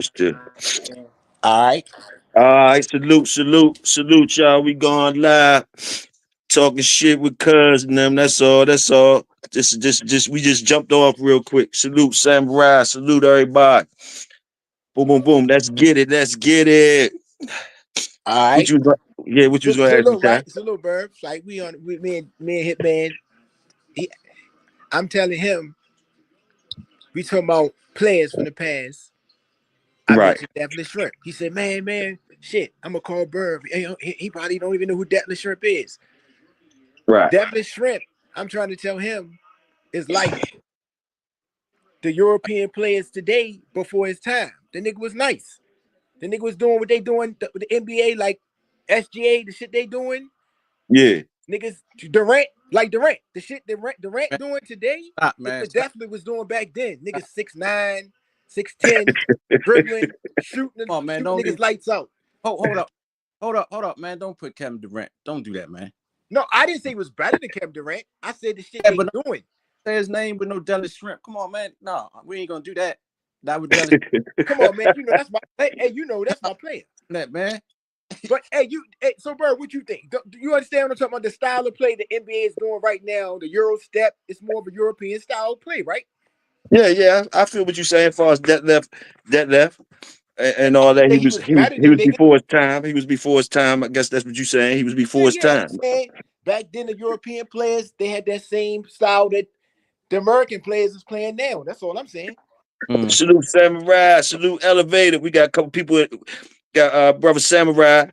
Still. All right. All right, salute, y'all. We going live, talking shit with cuz and them. That's all. That's all. We just jumped off real quick. Salute, Samurai. Salute, everybody. Boom, boom, boom. Let's get it. Let's get it. All What right. you? Yeah, what you was gonna ask me, Salute, Ty? right? Salute, Burbs. Like me and Hitman. He, I'm telling him we talking about players from the past. I Right, mentioned Deathless Shrimp. He said, man, shit. I'm gonna call Burb. He probably don't even know who Deathless Shrimp is. right. Deathless Shrimp. I'm trying to tell him is like the European players today before his time. The nigga was nice. The nigga was doing what they doing with the NBA, like SGA, the shit they doing. Yeah. Niggas Durant, the shit Durant Man, doing today stop, is man. what Stop. definitely was doing back then. Niggas 6'9", 6'10", dribbling, Come on, man. shooting Don't niggas do. lights out. Hold up, man. Don't put Kevin Durant. Don't do that, man. No, I didn't say it was better than Kevin Durant. I said the shit Yeah, they but doing. say his name with no Dallas Shrimp. Come on, man. No, we ain't gonna do that. That would Dallas Come on, man. You know that's my that's my player. that man. But so bro, what you think? Do you understand what I'm talking about? The style of play the NBA is doing right now, the Euro step, it's more of a European style of play, right? Yeah. I feel what you're saying. As far as that left, and all that. Say He he was was he was better he than was niggas. before his time. He was before his time. I guess that's what you're saying. He was before his Yeah. I'm time. saying back then the European players they had that same style that the American players is playing now. That's all I'm saying. Mm. Salute Samurai. Salute Elevator. We got a couple people. Got brother Samurai.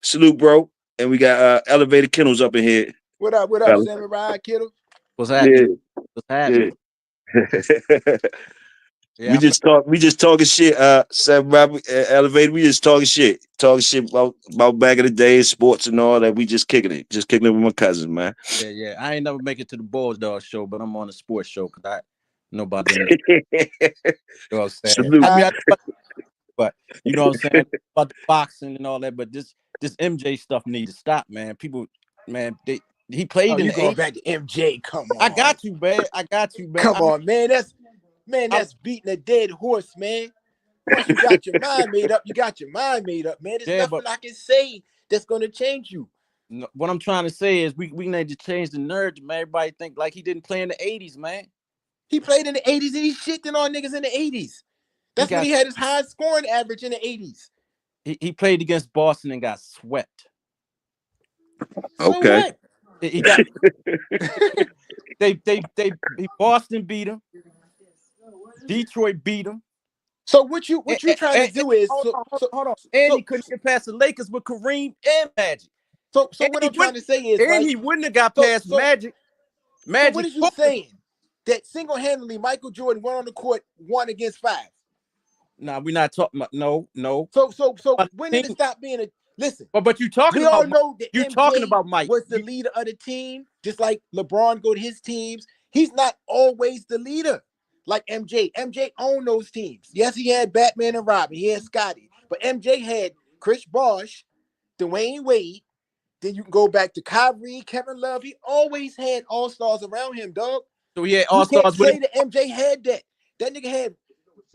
Salute, bro. And we got Elevator Kennels up in here. What up, Fella. Samurai Kittle? What's Yeah, happening? What's happening? yeah. Yeah, I We just talking shit. Samurai Elevator. We just talking shit. Talking shit about back in the day, sports and all that. We just kicking it. Just kicking it with my cousins, man. yeah. I ain't never make it to the Bulldog show, but I'm on a sports show because I know about them. You know what I'm saying? Salute. I mean, Uh, but you know what I'm saying about the boxing and all that. But this MJ stuff needs to stop, man. People, man, he oh, played in you the going '80s. back to MJ? Come I on. got you, man. I got you, man. Come on, man. I, That's beating a dead horse, man. Once you got your mind made up, you got your mind made up, man. There's yeah, nothing but I can say that's gonna change you. no, what I'm trying to say is we need to change the narrative, man. Everybody think like he didn't play in the '80s, man. He played in the 80s and he shitting on niggas in the 80s. He That's when got he had his highest scoring average in the 80s. he played against Boston and got swept. So Okay. what? He got Boston beat him, Detroit beat him. So what you trying to And do is hold so on, hold on, so hold on. And he so couldn't get past the Lakers with Kareem and Magic. so And what he I'm trying wouldn't to say is and right. he wouldn't have got So past so Magic. so what Magic is you cooked him. saying? That single-handedly Michael Jordan went on the court 1 against 5. Nah, we're not talking about no. So But when did it stop being a listen? you talking We about all Mike. know that You talking MJ about Mike. was the leader of the team, just like LeBron go to his teams. He's not always the leader like MJ. MJ owned those teams. Yes, he had Batman and Robin. He had Scotty. But MJ had Chris Bosh, Dwayne Wade. Then you can go back to Kyrie, Kevin Love. He always had all-stars around him, dog. So he had You all can't stars with say him. that MJ had that. That nigga had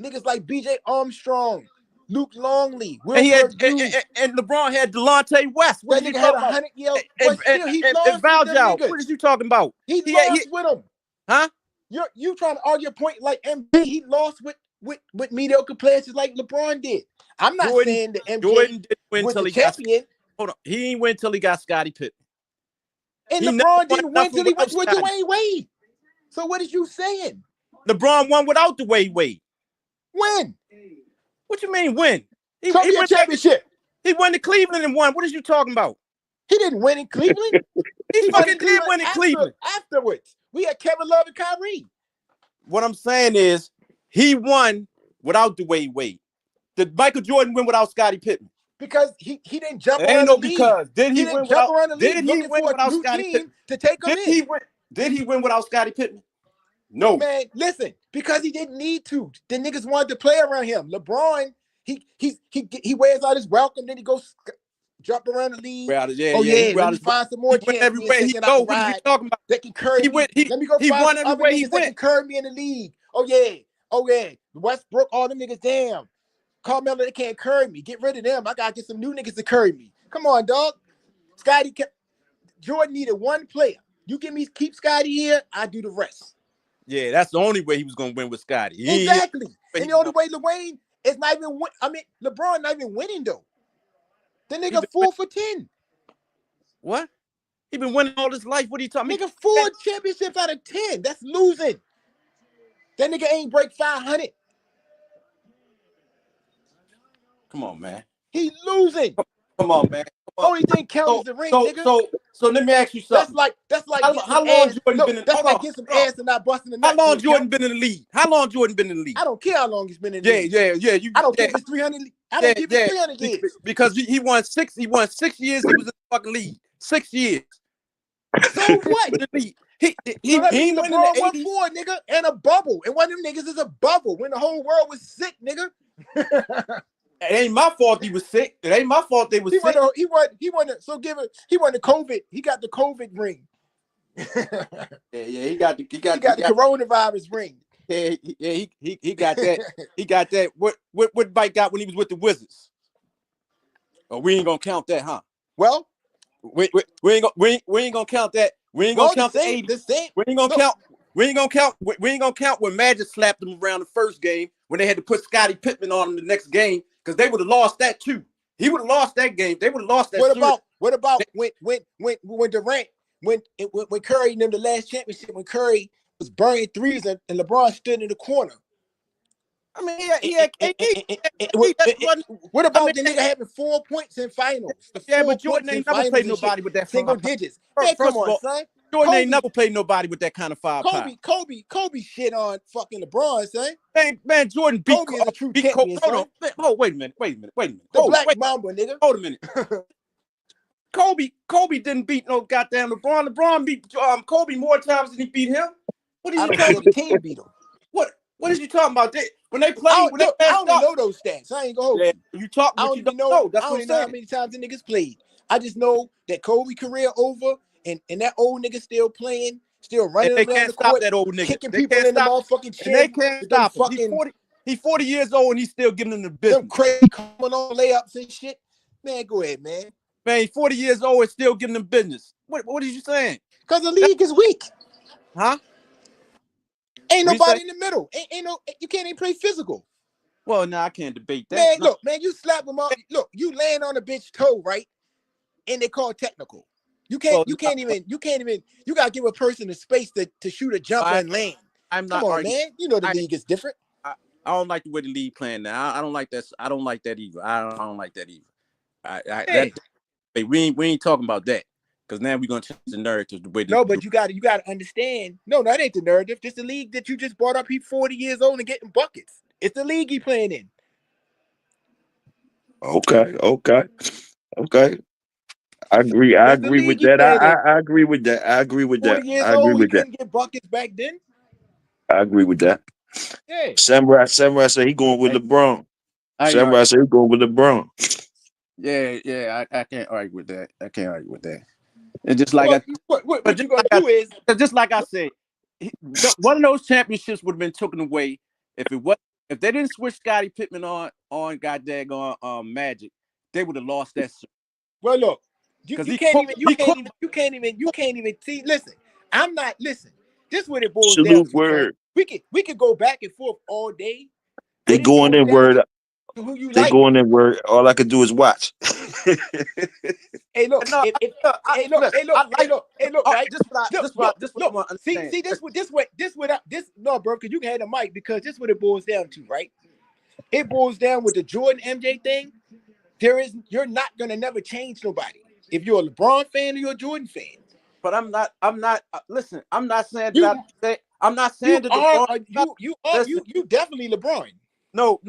niggas like BJ Armstrong, Luke Longley, And he had Wilbur Due. and LeBron had Delonte West. What That did you nigga had talk a about? 100 year, And but still he and lost with them Valjean. What niggas. is you talking about? He He had lost with them. huh? You trying to argue a point like MJ? He lost with mediocre players like LeBron did. I'm not Jordan saying that MJ Jordan didn't win was till the he got champion, hold on. He didn't win till he got Scottie Pippen. and He never LeBron won didn't win nothing till he without went with Scottie. Dwayne Wade. So what is you saying? LeBron won without the Wade. When? What you mean win? Show He me a went back to championship. he went to Cleveland and won. What is you talking about? He didn't win in Cleveland. He He won in fucking did Cleveland win in Cleveland. afterwards. We had Kevin Love and Kyrie. What I'm saying is he won without the Wade. Did Michael Jordan win without Scottie Pippen? Because he didn't jump It ain't around the no league. because. Did He he didn't win jump without around the league did he looking win for a without new Scottie team Pippen? to take him in. Did he win without Scottie Pippen? No. Man, listen, because he didn't need to. The niggas wanted to play around him. LeBron, he wears out his welcome, then he goes jump around the league. Oh He yeah, let without me his find some he more went champions everywhere he taking out go. the What is you ride talking about? that can carry He me. went he Let me go he find won some other everywhere he niggas that can went. carry me in the league. Oh yeah, Westbrook, all them niggas, damn. Carmelo, they can't carry me. Get rid of them. I gotta get some new niggas to carry me. Come on, dog. Jordan needed one player. You keep Scotty here, I do the rest. Yeah, that's the only way he was gonna win with Scotty. Exactly. And the only way Dwayne is not even LeBron not even winning though. The nigga 4 for 10. What? He been winning all his life. What are you talking about? Nigga 4 championships out of 10. That's losing. That nigga ain't break 500. Come on, man. He losing. Come on, man. Come on. Only thing counts is the ring, nigga. So let me ask you something. That's like how long Jordan been in? That's like getting some ass and not busting the nut. How long Jordan been in the league? How long Jordan been in the league? I don't care how long he's been in the league. Yeah. I don't care if it's 300. I don't give it 300 years. Because he won 6 years. He was in the fucking league. 6 years. So what? He LeBron won won 4, nigga, and a bubble. And one of them niggas is a bubble when the whole world was sick, nigga. It ain't my fault he was sick. It ain't my fault they was sick. He won the COVID. He got the COVID ring. He got the coronavirus ring. He got that. He got that. What Mike got when he was with the Wizards? Oh, we ain't gonna count that, huh? Well, we ain't gonna count that. We ain't gonna count the 80. We ain't gonna count. We ain't gonna count when Magic slapped them around the first game when they had to put Scottie Pippen on him the next game because they would have lost that too. He would have lost that game. They would have lost that. What about when Durant when Curry in them the last championship when Curry was burning threes and LeBron stood in the corner? I mean, what about the nigga having 4 points in finals? But Jordan ain't never played nobody with that single digits. First Come of on, all, son. Jordan ain't never played nobody with that kind of firepower. Kobe shit on fucking LeBron, son. Man, Jordan beat Kobe is a true champion, Hold on. Oh, wait a minute. The Mamba, nigga. Hold a minute. Kobe didn't beat no goddamn LeBron. LeBron beat Kobe more times than he beat him. What are you talking about? The team beat him. What is you talking about? When they played, I don't know those stats. I ain't gonna hold you. You talk, I don't even know. That's what I'm saying. How many times the niggas played. I just know that Kobe career over, and that old nigga still playing, still running around the court, that old nigga. Kicking people in the motherfucking chin. And they can't stop him. He's 40 years old and he's still giving them the business. Them crazy coming on layups and shit. Man, go ahead, man. Man, he's 40 years old and still giving them business. What are you saying? Because the league is weak. Huh? Ain't nobody in the middle. You can't even play physical. Well, no, I can't debate that. Man, look, man, you slap him up. Look, you laying on a bitch toe, right? And they call technical. You can't even. You gotta give a person the space to shoot a jumper and land. I'm not. Come on, man. You know the league is different. I don't like the way the league playing now. I don't like that. I don't like that either. I don't like that either. We ain't talking about that because now we're gonna change the narrative the way. But you gotta understand. No, that ain't the narrative. This the league that you just brought up. He's 40 years old and getting buckets. It's the league he playing in. Okay. I agree with that. I agree with that. I agree with that. 40 years old, he couldn't get buckets back then. I agree with that. Yeah. Samurai said he going with LeBron. Samurai said he going with LeBron. Yeah. I can't argue with that. And just like what you gonna do is just like I said, one of those championships would have been taken away if they didn't switch Scottie Pippen on Magic, they would have lost that. Well, look, you can't even see. Listen, I'm not. Listen, this is what it boils down to. Word. We could go back and forth all day. They going in word. Who you they like. going in word. All I could do is watch. Hey, look. Hey, look. Right? No, bro, because you can have the mic because this is what it boils down to, right? It boils down with the Jordan MJ thing. You're not gonna never change nobody if you're a LeBron fan or you're a Jordan fan. But I'm not. Listen, I'm not saying that. I'm not saying that LeBron. You definitely LeBron. No.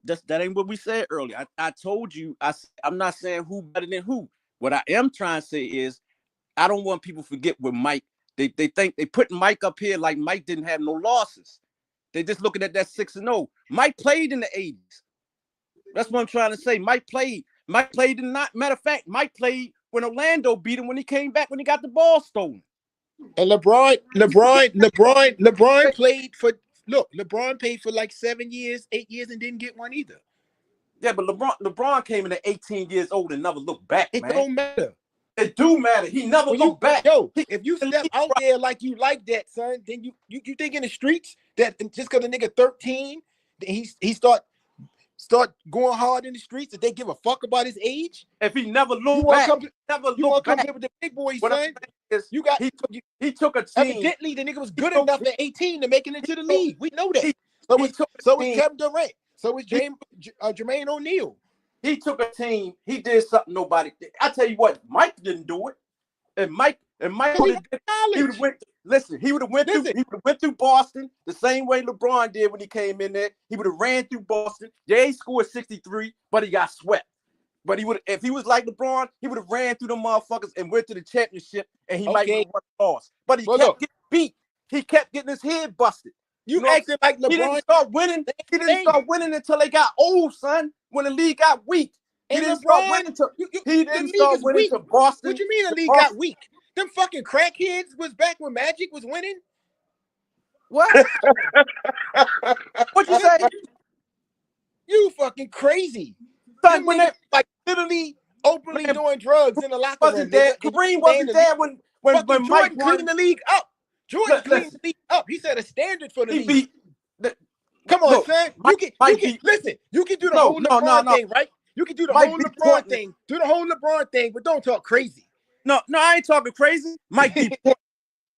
That ain't what we said earlier. I told you. I'm not saying who better than who. What I am trying to say is, I don't want people to forget with Mike. They think they put Mike up here like Mike didn't have no losses. They just looking at that 6-0. Mike played in the 80s. That's what I'm trying to say. Mike played in not. Matter of fact, Mike played when Orlando beat him when he came back when he got the ball stolen. And LeBron played for. Look, LeBron played for like 7 years, 8 years, and didn't get one either. Yeah, but LeBron came in at 18 years old and never looked back, It man. don't matter. It do matter. He never looked back. If you step out there like you like that, son, then you think in the streets that just because a nigga 13, he start going hard in the streets, that they give a fuck about his age? If he never looked back, you want to come here with the big boys, son? You got he took a team. Evidently, the nigga was good enough at 18 to make it into the league. We know that. So was Kevin Durant. So was Jermaine O'Neal. He took a team. He did something nobody did. I tell you what, Mike didn't do it. And Mike would have went. Listen, he would have went through Boston the same way LeBron did when he came in there. He would have ran through Boston. Yeah, he scored 63, but he got swept. But if he was like LeBron, he would have ran through them motherfuckers and went to the championship, and he might have won the loss. But he kept getting beat. He kept getting his head busted. You acting like LeBron. He didn't start winning. He didn't start winning until they got old, son. When the league got weak. He didn't start winning until Boston. What you mean the league got weak? Them fucking crackheads was back when Magic was winning. What? What you say? You fucking crazy. Son, when they like literally openly doing drugs in the locker room. Kareem wasn't there when Jordan cleaned the league up. Jordan cleaned the league up. He set a standard for the league. Come on, son. You can do the whole LeBron thing, right? You can do the whole LeBron thing. Do the whole LeBron thing, but don't talk crazy. No, I ain't talking crazy. Mike beat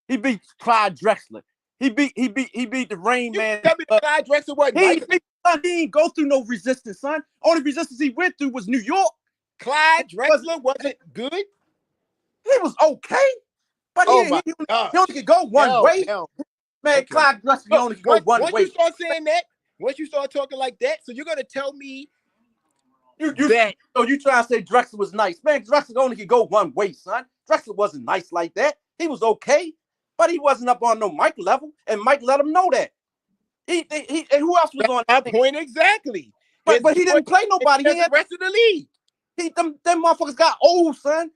he beat Clyde Drexler. He beat the Rain Man. Tell me Clyde Drexler wasn't right. He didn't go through no resistance, son. Only resistance he went through was New York. Clyde Drexler wasn't good. He was okay, but he only could go one way. Man, Clyde Drexler only could go one way. Once you start saying that, once you start talking like that, so you're gonna tell me you trying to say Drexler was nice. Man, Drexler only could go one way, son. Drexler wasn't nice like that. He was okay, but he wasn't up on no Mike level, and Mike let him know that. And who else was on that point exactly? But he didn't play nobody. He had the rest of the league. Them motherfuckers got old, son.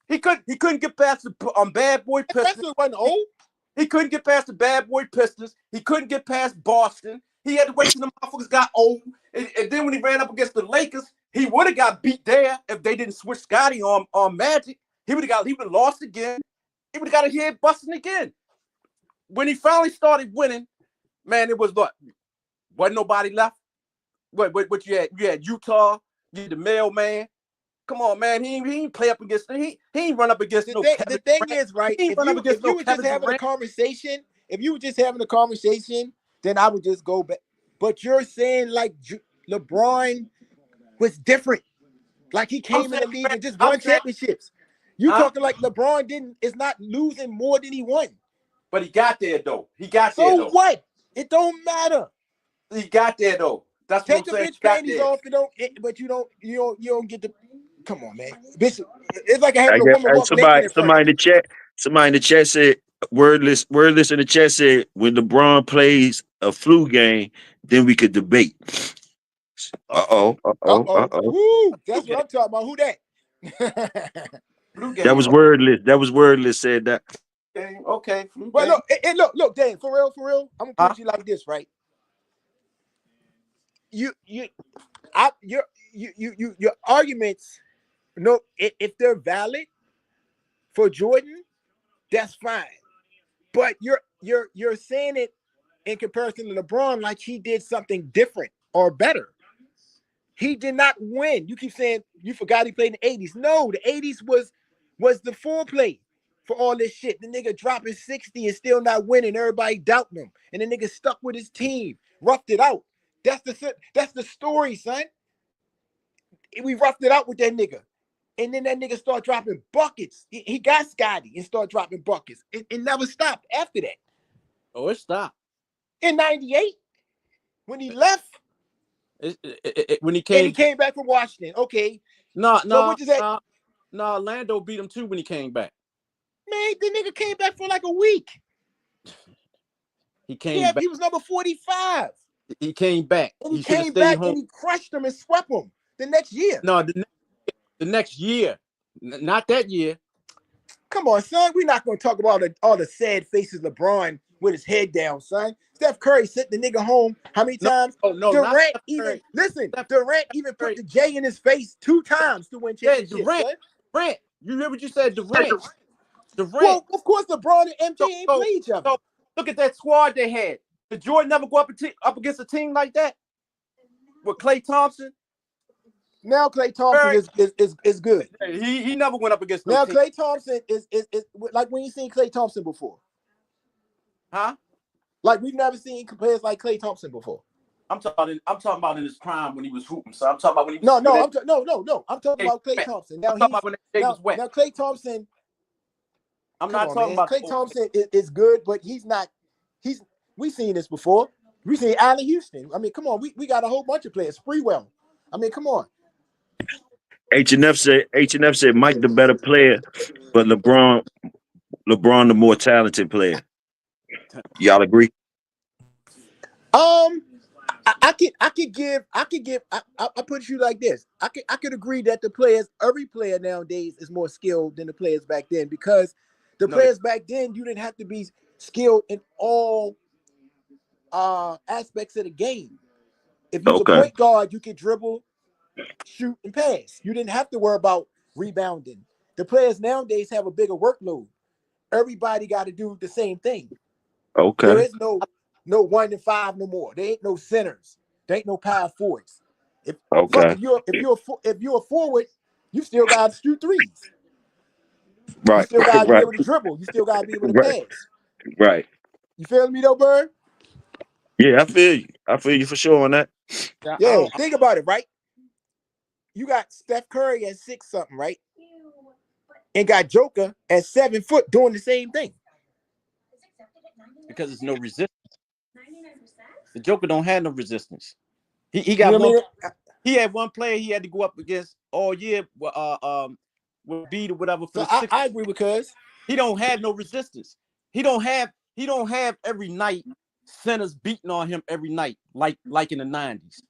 He couldn't get past the Bad Boy Pistons. Wasn't old. He couldn't get past the Bad Boy Pistons. He couldn't get past Boston. He had to wait till the motherfuckers got old. And then when he ran up against the Lakers, he would have got beat there if they didn't switch Scotty on Magic. He would have lost again. He would have got a head busting again. When he finally started winning, man, it was what? Wasn't nobody left. What you had? You had Utah. You had the mailman. Come on, man. He ain't play up against. He ain't run up against the thing is, right? If you were just having a conversation, then I would just go back. But you're saying like LeBron was different. Like he came in the league and just won championships. You talking like LeBron is not losing more than he won. But he got there though. So what? It don't matter. He got there though. That's take what I'm the bitch panties off. You don't get the. Come on, man. Bitch, it's like having a woman walk somebody in the chat said wordless in the chat said when LeBron plays a flu game, then we could debate. Woo, that's what I'm talking about. Who that? That was wordless. Wordless said that. Okay. Well, look, Dan, for real. I'm gonna put you like this, right? Your arguments, if they're valid for Jordan, that's fine. But you're saying it in comparison to LeBron like he did something different or better. He did not win. You keep saying you forgot he played in the 80s. No, the 80s was the foreplay for all this shit. The nigga dropping 60 and still not winning. Everybody doubting him. And the nigga stuck with his team, roughed it out. That's the story, son. We roughed it out with that nigga. And then that nigga start dropping buckets. He got Scotty and start dropping buckets. It never stopped after that. Oh, it stopped. In 98, when he left. When he came back from Washington. Okay. No, Orlando beat him too when he came back. Man, the nigga came back for like a week. He came back. He was number 45. He came back. And he came back and he crushed him and swept him the next year. No, the next year. Not that year. Come on, son. We're not going to talk about all the sad faces LeBron with his head down, son. Steph Curry sent the nigga home how many times? No, not Durant Steph even Curry. listen. Steph Durant even Curry. put the J in his face 2 times to win Yeah, championships. Son. Durant. You hear what you said, Durant. Well, of course, LeBron and MJ ain't So, play each other. so look at that squad they had. Did Jordan never go up against a team like that with Klay Thompson? Now Klay Thompson is good. He never went up against no Now team. Klay Thompson is like when you seen Klay Thompson before. Huh? Like we've never seen players like Klay Thompson before. I'm talking about in his prime when he was hooping. So I'm talking about when he was No. I'm talking Hey, about Klay Thompson. Now I'm talking about when that day was wet. now Klay Thompson. I'm Come not on, talking man. about Klay Thompson is good, but he's not. We've seen this before. We seen Allen Houston. I mean, come on. We got a whole bunch of players. Freewell. I mean, come on. H&F said Mike the better player, but LeBron the more talented player. Y'all agree? I put you like this. I could agree that every player nowadays is more skilled than the players back then, because the players back then, you didn't have to be skilled in all aspects of the game. If you was a point guard, you could dribble, shoot, and pass. You didn't have to worry about rebounding. The players nowadays have a bigger workload. Everybody got to do the same thing. Okay. There is no 1 and 5 no more. There ain't no centers. There ain't no power forwards. If you're a forward, you still got to shoot threes. Right. You still got to be Right. able to dribble. You still got to be able to Right. pass. Right. You feel me though, Bird? Yeah, I feel you. I feel you for sure on that. Yeah, think about it, right? You got Steph Curry at 6 something, right? And got Joker at 7 foot doing the same thing. Because there's no resistance. The Joker don't have no resistance. He got one. He had one player he had to go up against all year. With beat or whatever for so the I agree with Cuz. He don't have no resistance. He don't have every night centers beating on him every night like in the 90s.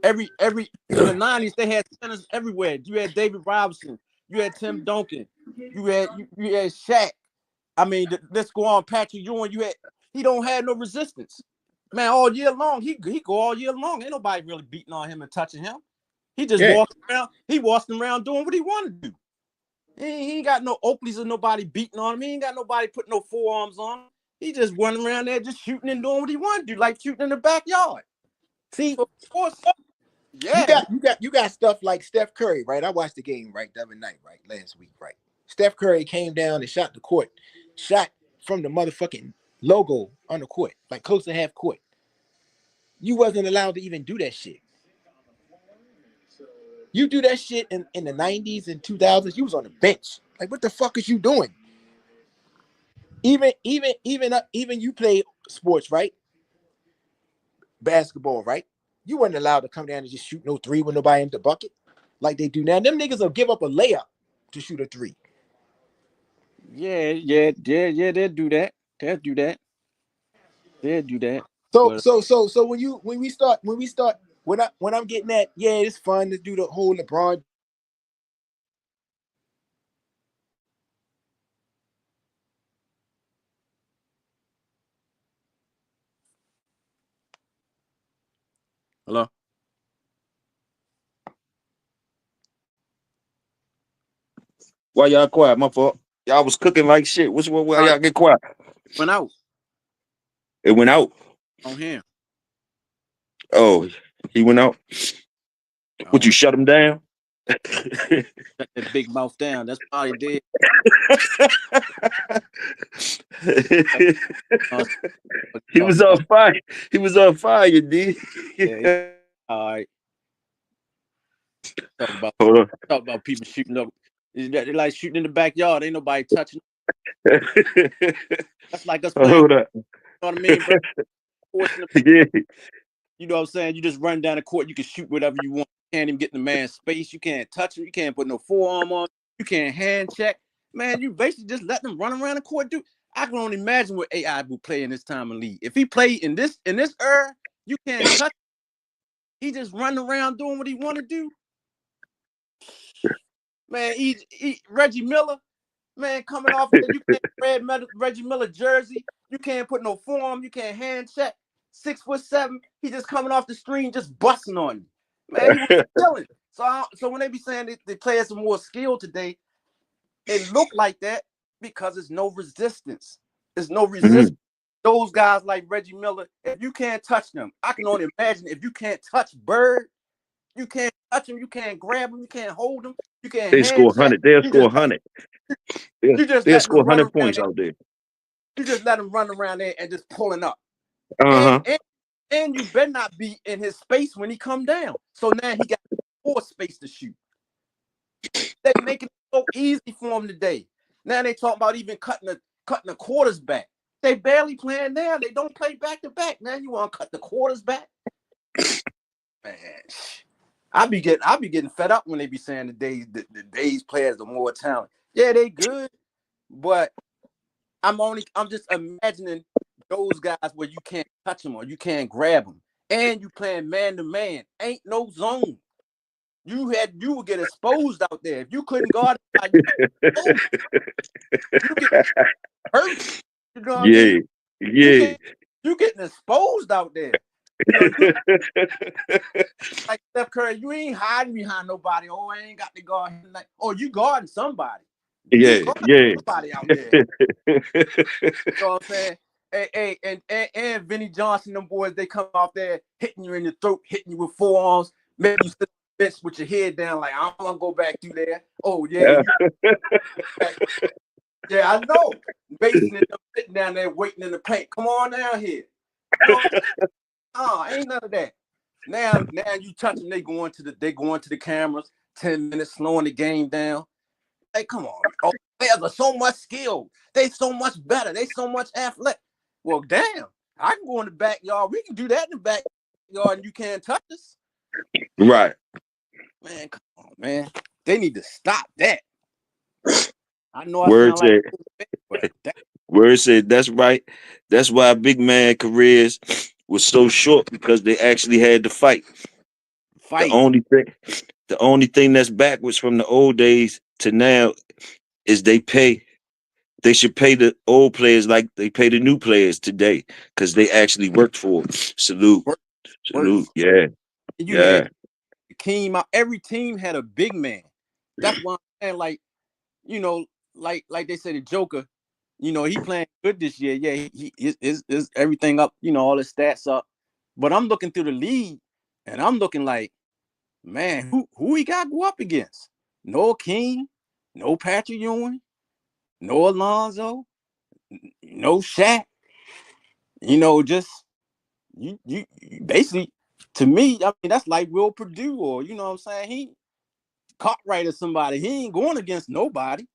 Every in the 90s they had centers everywhere. You had David Robinson, you had Tim Duncan, you had Shaq. I mean, let's go on, Patrick Ewing. He don't have no resistance. Man, all year long, he go all year long. Ain't nobody really beating on him and touching him. He just walks around. He walking around doing what he want to do. He ain't got no Oakleys or nobody beating on him. He ain't got nobody putting no forearms on him. He just running around there just shooting and doing what he want to do, like shooting in the backyard. See, so, of course, yeah. You got stuff like Steph Curry, right? I watched the game right the other night, right? Last week, right? Steph Curry came down and shot the court, shot from the motherfucking logo on the court, like close to half court. You wasn't allowed to even do that shit. You do that shit in the 90s and 2000s, you was on the bench. Like, what the fuck is you doing? Even you play sports, right? Basketball, right? You weren't allowed to come down and just shoot no 3 with nobody in the bucket like they do now. Them niggas will give up a layup to shoot a 3. Yeah, they'll do that. They'll do that. So when I'm getting at, yeah, it's fun to do the whole LeBron. Hello? Why y'all quiet? My fault. Y'all was cooking like shit. Why y'all get quiet? Went out It went out. on him. Oh, he went out. Would you shut him down? Shut that big mouth down. That's all he did. He was on fire. He was on fire, D. Yeah, all right. Talk about people shooting up. They like shooting in the backyard. Ain't nobody touching. That's like us playing. Hold up. You know what I mean? Yeah. You know what I'm saying? You just run down the court. You can shoot whatever you want. You can't even get in the man's space. You can't touch him. You can't put no forearm on. You can't hand check. Man, you basically just let them run around the court. Dude, I can only imagine what AI would play in this time of league. If he played in this era, you can't touch him. He just running around doing what he want to do. Man, Reggie Miller, man, coming off there, you can't red Reggie Miller jersey. You can't put no forearm. You can't hand check. 6'7". He just coming off the screen, just busting on you. Man, he was killing. So when they be saying the players are more skilled today, it look like that because there's no resistance. There's no resistance. Those guys like Reggie Miller, if you can't touch them, I can only imagine if you can't touch Bird, you can't touch him, you can't grab him, you can't hold him, you can't They score hand check. 100. They'll score 100. You just They'll let them score run 100 around points there. out there. You just let them run around there and just pulling up. Uh-huh. And you better not be in his space when he come down. So now he got more space to shoot. They making it so easy for him today. Now they talk about even cutting the quarters back. They barely playing now. They don't play back to back. Now you want to cut the quarters back? Man, I be getting fed up when they be saying the days players are more talented. Yeah, they good, but I'm just imagining those guys where you can't touch them or you can't grab them, and you playing man to man. Ain't no zone. You would get exposed out there if you couldn't guard. You get hurt. You know what I mean? You getting exposed out there. You know, like Steph Curry, you ain't hiding behind nobody. Oh, I ain't got to guard him. Like, oh, you guarding somebody. You guarding somebody out there. You know what I'm saying? Hey, and Vinny Johnson, them boys, they come out there hitting you in the throat, hitting you with forearms, making you sit on the bench with your head down, like, I don't want to go back through there. Oh, yeah. Yeah, I know. Basing it, sitting down there waiting in the paint. Come on down here. You know, ain't none of that. Now you touch them, they go into the cameras, 10 minutes, slowing the game down. Hey, come on. Oh, players are so much skilled. They so much better. They so much athletic. Well, damn. I can go in the backyard. We can do that in the backyard and you can't touch us. Right. Man, come on, man. They need to stop that. I know Word I sound Word said that's right. That's why big man careers was so short, because they actually had to fight. The only thing that's backwards from the old days to now is they should pay the old players like they pay the new players today, because they actually worked for it. Salute. Yeah. You had Keem out. Every team had a big man. That's why I'm saying, like, you know, like they said, the Joker, you know, he playing good this year. Yeah, he is everything up, you know, all his stats up. But I'm looking through the league and I'm looking like, man, who he got to go up against? No King, no Patrick Ewing, no Alonzo, no Shaq. You know, just you basically, to me, I mean, that's like Will Purdue, or you know what I'm saying? He Cartwright or somebody. He ain't going against nobody.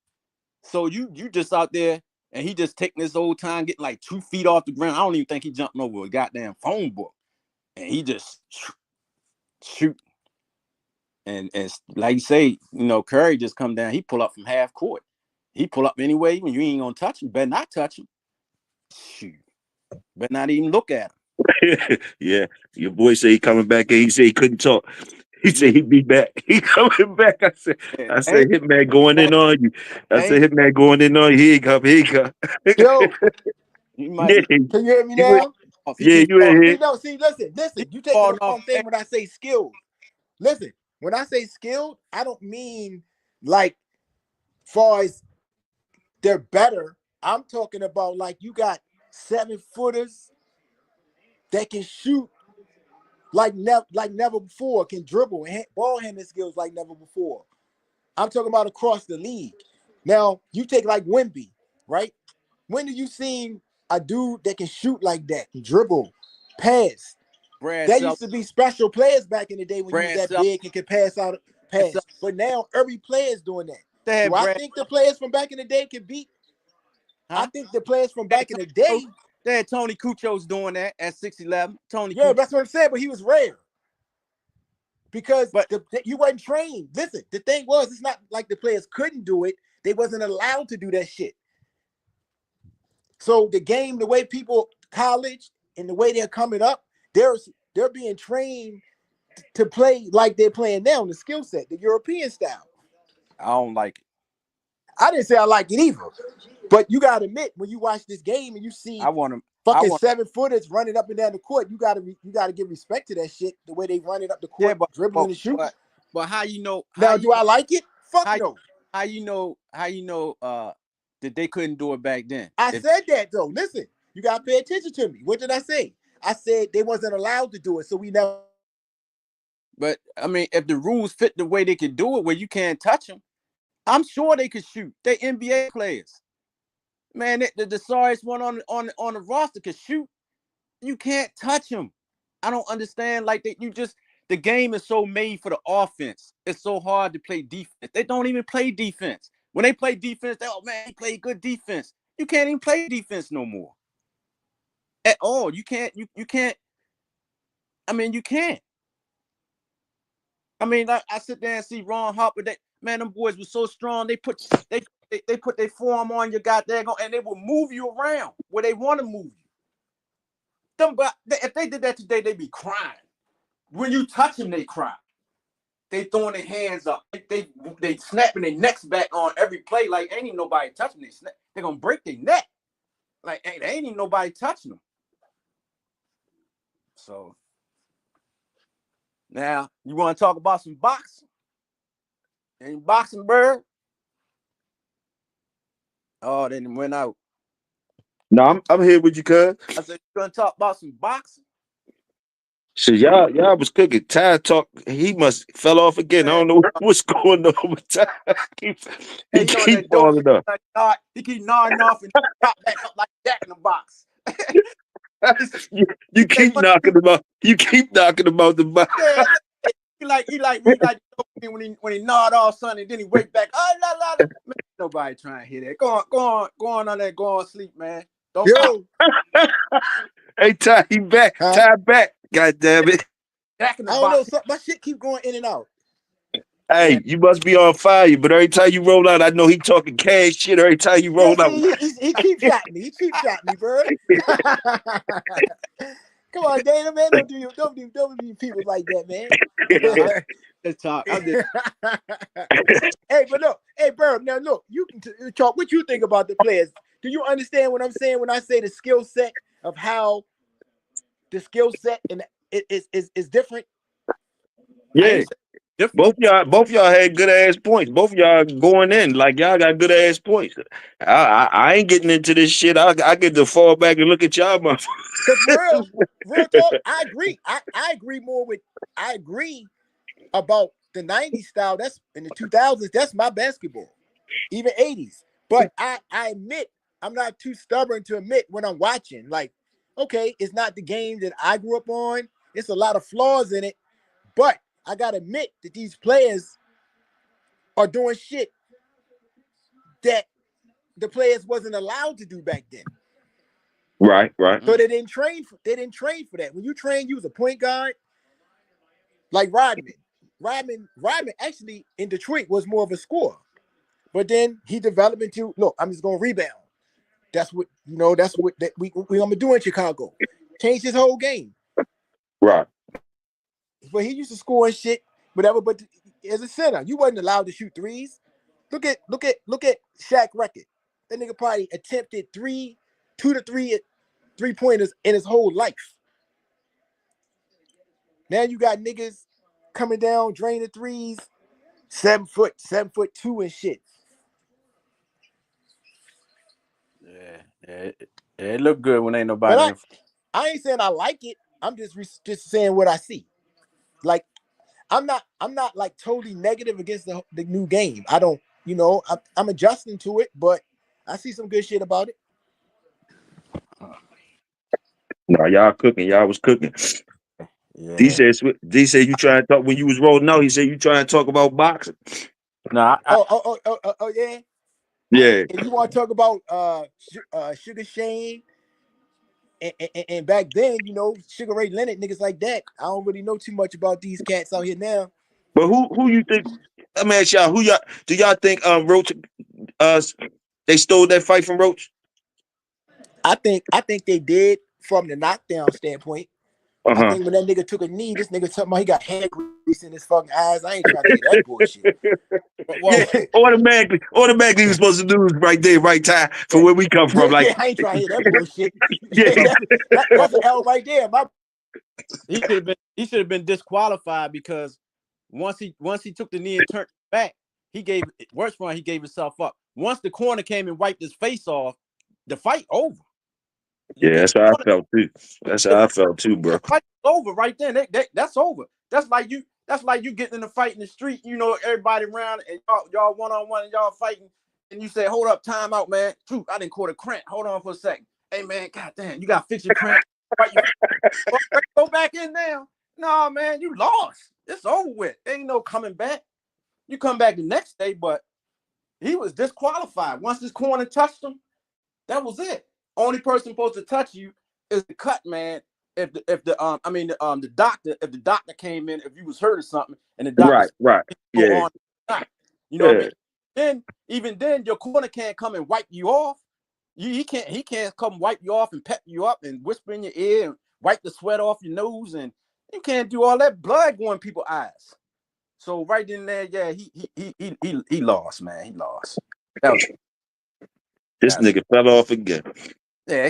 So you just out there and he just taking this old time, getting like 2 feet off the ground. I don't even think he jumping over a goddamn phone book. And he just shoot. And like you say, you know, Curry just come down. He pull up from half court. He pull up anyway. Even you ain't gonna touch him. Better not touch him. Shoot. Better not even look at him. Yeah. Your boy said he coming back, and he said he couldn't talk. He said he'd be back. He coming back. I said, Hitman going in on you. I said, Hitman going in on you. Here he come. Yo, can you hear me now? You in here. Listen. You take the wrong thing when I say skilled. Listen, when I say skilled, I don't mean like far as they're better. I'm talking about like you got 7-footers that can shoot like never before, can dribble and ball handling skills like never before. I'm talking about across the league. Now, you take like Wemby, right? When have you seen a dude that can shoot like that, can dribble, pass? That used to be special players back in the day when you was that big and could pass. But now every player is doing that. Do I think the players from back in the day could beat? I think the players from back in the day. They had Tony Kuchow's doing that at 6'11". That's what I'm saying, but he was rare. Because you weren't trained. Listen, the thing was, it's not like the players couldn't do it. They wasn't allowed to do that shit. So the game, the way people college and the way they're coming up, they're being trained to play like they're playing now, the skill set, the European style. I don't like it. I didn't say I like it either. But you gotta admit, when you watch this game and you see fucking 7-footers running up and down the court. You gotta give respect to that shit. The way they run it up the court, dribbling and shooting. But how you know? Now, do I like it? Fuck no. How you know? That they couldn't do it back then? I said that though. Listen, you gotta pay attention to me. What did I say? I said they wasn't allowed to do it, so we never. But I mean, if the rules fit the way they could do it, where you can't touch them, I'm sure they could shoot. They NBA players, man. The sorriest one on the roster could shoot. You can't touch them. I don't understand. Like the game is so made for the offense. It's so hard to play defense. They don't even play defense. When they play defense, he played good defense. You can't even play defense no more. At all. You can't. You can't. I mean, you can't. I mean, I sit there and see Ron Harper. Them boys were so strong. They put their forearm on your goddamn, and they will move you around where they want to move you. If they did that today, they'd be crying. When you touch them, they cry. They throwing their hands up. They snapping their necks back on every play. Like ain't even nobody touching them. They're gonna break their neck. Like ain't even nobody touching them. So now you want to talk about some boxing? Any boxing, bird? Oh, then it went out. No, I'm here with you, cuz. I said you gonna talk about some boxing? So y'all was cooking. Ty talk. He must fell off again. I don't know what's going on with Ty. He keep falling up. He keep nodding off and pop back up like that in the box. you keep knocking him out. You keep knocking him out the box. Yeah, he like when he nod off something, then he wake back. Oh, la. Man, nobody trying to hear that. Go on there. Go on sleep, man. Don't. Hey, Ty, he back. Huh? Ty back. God damn it. Back in the box. Know. My shit keep going in and out. Hey, you must be on fire, but every time you roll out, I know he talking cash shit. Every time you roll out, he keep shot me. He keep shot me, bro. Come on, Dana, man, don't do people like that, man. Let's talk. Hey, but look, Burb, now look, you can talk. What you think about the players? Do you understand what I'm saying when I say the skill set of how the skill set and is different? Yeah. Both y'all had good ass points. Both of y'all going in like y'all got good ass points. I ain't getting into this shit. I get to fall back and look at y'all, motherfuckers. Real talk. I agree. I agree more with. I agree about the '90s style. That's in the 2000s. That's my basketball. Even '80s. But I admit I'm not too stubborn to admit when I'm watching. Like, okay, it's not the game that I grew up on. It's a lot of flaws in it, but I gotta admit that these players are doing shit that the players wasn't allowed to do back then. Right. So they didn't train for that. When you train, you was a point guard, like Rodman. Rodman actually in Detroit was more of a scorer, but then he developed into look. I'm just gonna rebound. That's what we gonna do in Chicago. Changed his whole game. Right. But he used to score and shit, whatever. But as a center, you wasn't allowed to shoot threes. Look at Shaq record. That nigga probably attempted 2 to 3 3-pointers in his whole life. Now you got niggas coming down, draining threes, 7'2" and shit. Yeah, it look good when ain't nobody. I ain't saying I like it. I'm just saying what I see. Like, I'm not like totally negative against the new game. I don't, I'm adjusting to it, but I see some good shit about it. No, y'all cooking. Y'all was cooking. Yeah. D said you trying to talk when you was rolling out. He said you trying to talk about boxing. No. Yeah. Yeah. If you want to talk about Sugar Shane and back then, Sugar Ray Leonard, niggas like that. I don't really know too much about these cats out here now. But who you think? I mean, ask y'all, do y'all think Roach they stole that fight from Roach? I think they did from the knockdown standpoint. I think when that nigga took a knee, this nigga talking about he got hair grease in his fucking eyes. I ain't trying to hear that bullshit. Yeah, automatically he was supposed to do it right there, right time for where we come from. Like, I ain't trying to hear that bullshit. yeah, That's an L right there. He should have been disqualified because once he took the knee and turned back, he gave himself up. Once the corner came and wiped his face off, the fight over. Yeah, that's how I felt too. That's how I felt too, bro. The fight's over right then. That's over. That's like you getting in a fight in the street. You know, everybody around and y'all one-on-one and y'all fighting, and you say, "Hold up, time out, man. True, I didn't caught a cramp. Hold on for a second. Hey, man, goddamn, you got to fix your cramp. Go back in now. No, man, you lost. It's over with. Ain't no coming back. You come back the next day, but he was disqualified. Once this corner touched him, that was it. Only person supposed to touch you is the cut man. If the doctor came in, if you was hurt or something, and the doctor right, yeah, you know what I mean. Then even then, your corner can't come and wipe you off. He can't come wipe you off and pep you up and whisper in your ear and wipe the sweat off your nose, and you can't do all that blood going in people's eyes. So right in there, yeah, he lost, man. He lost. This nigga fell off again. Yeah,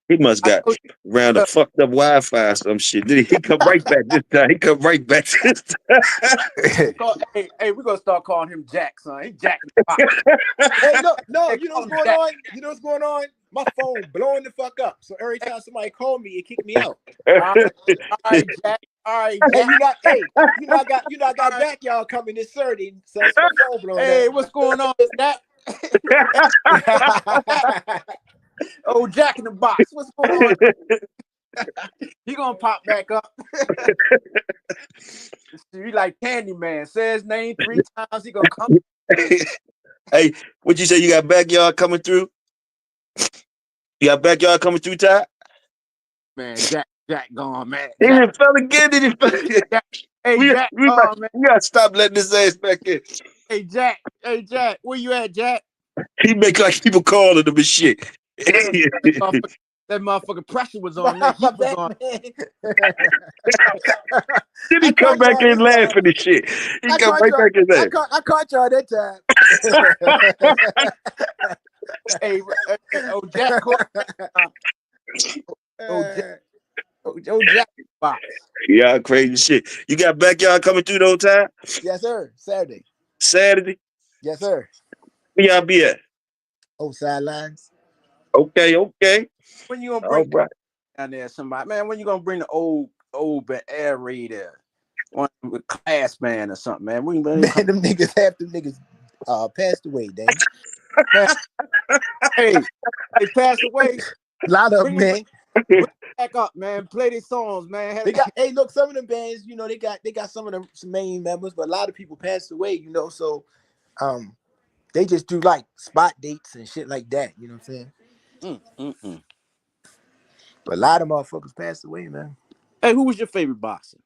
he must got around the fucked up Wi-Fi or some shit. Then he come right back this time. He come right back this time. Hey, we're gonna start calling him Jack, son. He Jack. Hey, no, you know what's going on? You know what's going on? My phone blowing the fuck up. So every time somebody call me, it kick me out. All right, Jack. All right, Jack. I got backyard coming this Saturday. So that's my phone blowing up. Hey, what's going on, Jack? Oh, Jack in the Box. What's going on? He gonna pop back up. You like Candyman. Say his name 3 times. He gonna come. Hey, what you say? You got backyard coming through? You got backyard coming through, Ty? Man, Jack gone, man. He didn't fell again. Did he fell again? Hey, Jack. We gotta stop letting this ass back in. Hey, Jack. Where you at, Jack? He make like people calling him and shit. That motherfucking pressure was on. That heat was on. Then he come back in laughing and shit. He come right back in there. I caught y'all that time. Hey, Jack. Jack Box. Yeah, crazy shit. You got backyard coming through the whole time? Yes, sir. Saturday? Yes, sir. Where y'all be at? Oh, sidelines. Okay. When you gonna bring down there somebody? Man, when you gonna bring the old aerator? One with class man or something, man. Half them niggas passed away, damn. Hey, they passed away. A lot of them, man. Bring back up, man. Play these songs, man. Look, some of them bands, you know, they got some of some main members, but a lot of people passed away, you know, so they just do like spot dates and shit like that, you know what I'm saying? But a lot of motherfuckers passed away, man. Hey, who was your favorite boxer?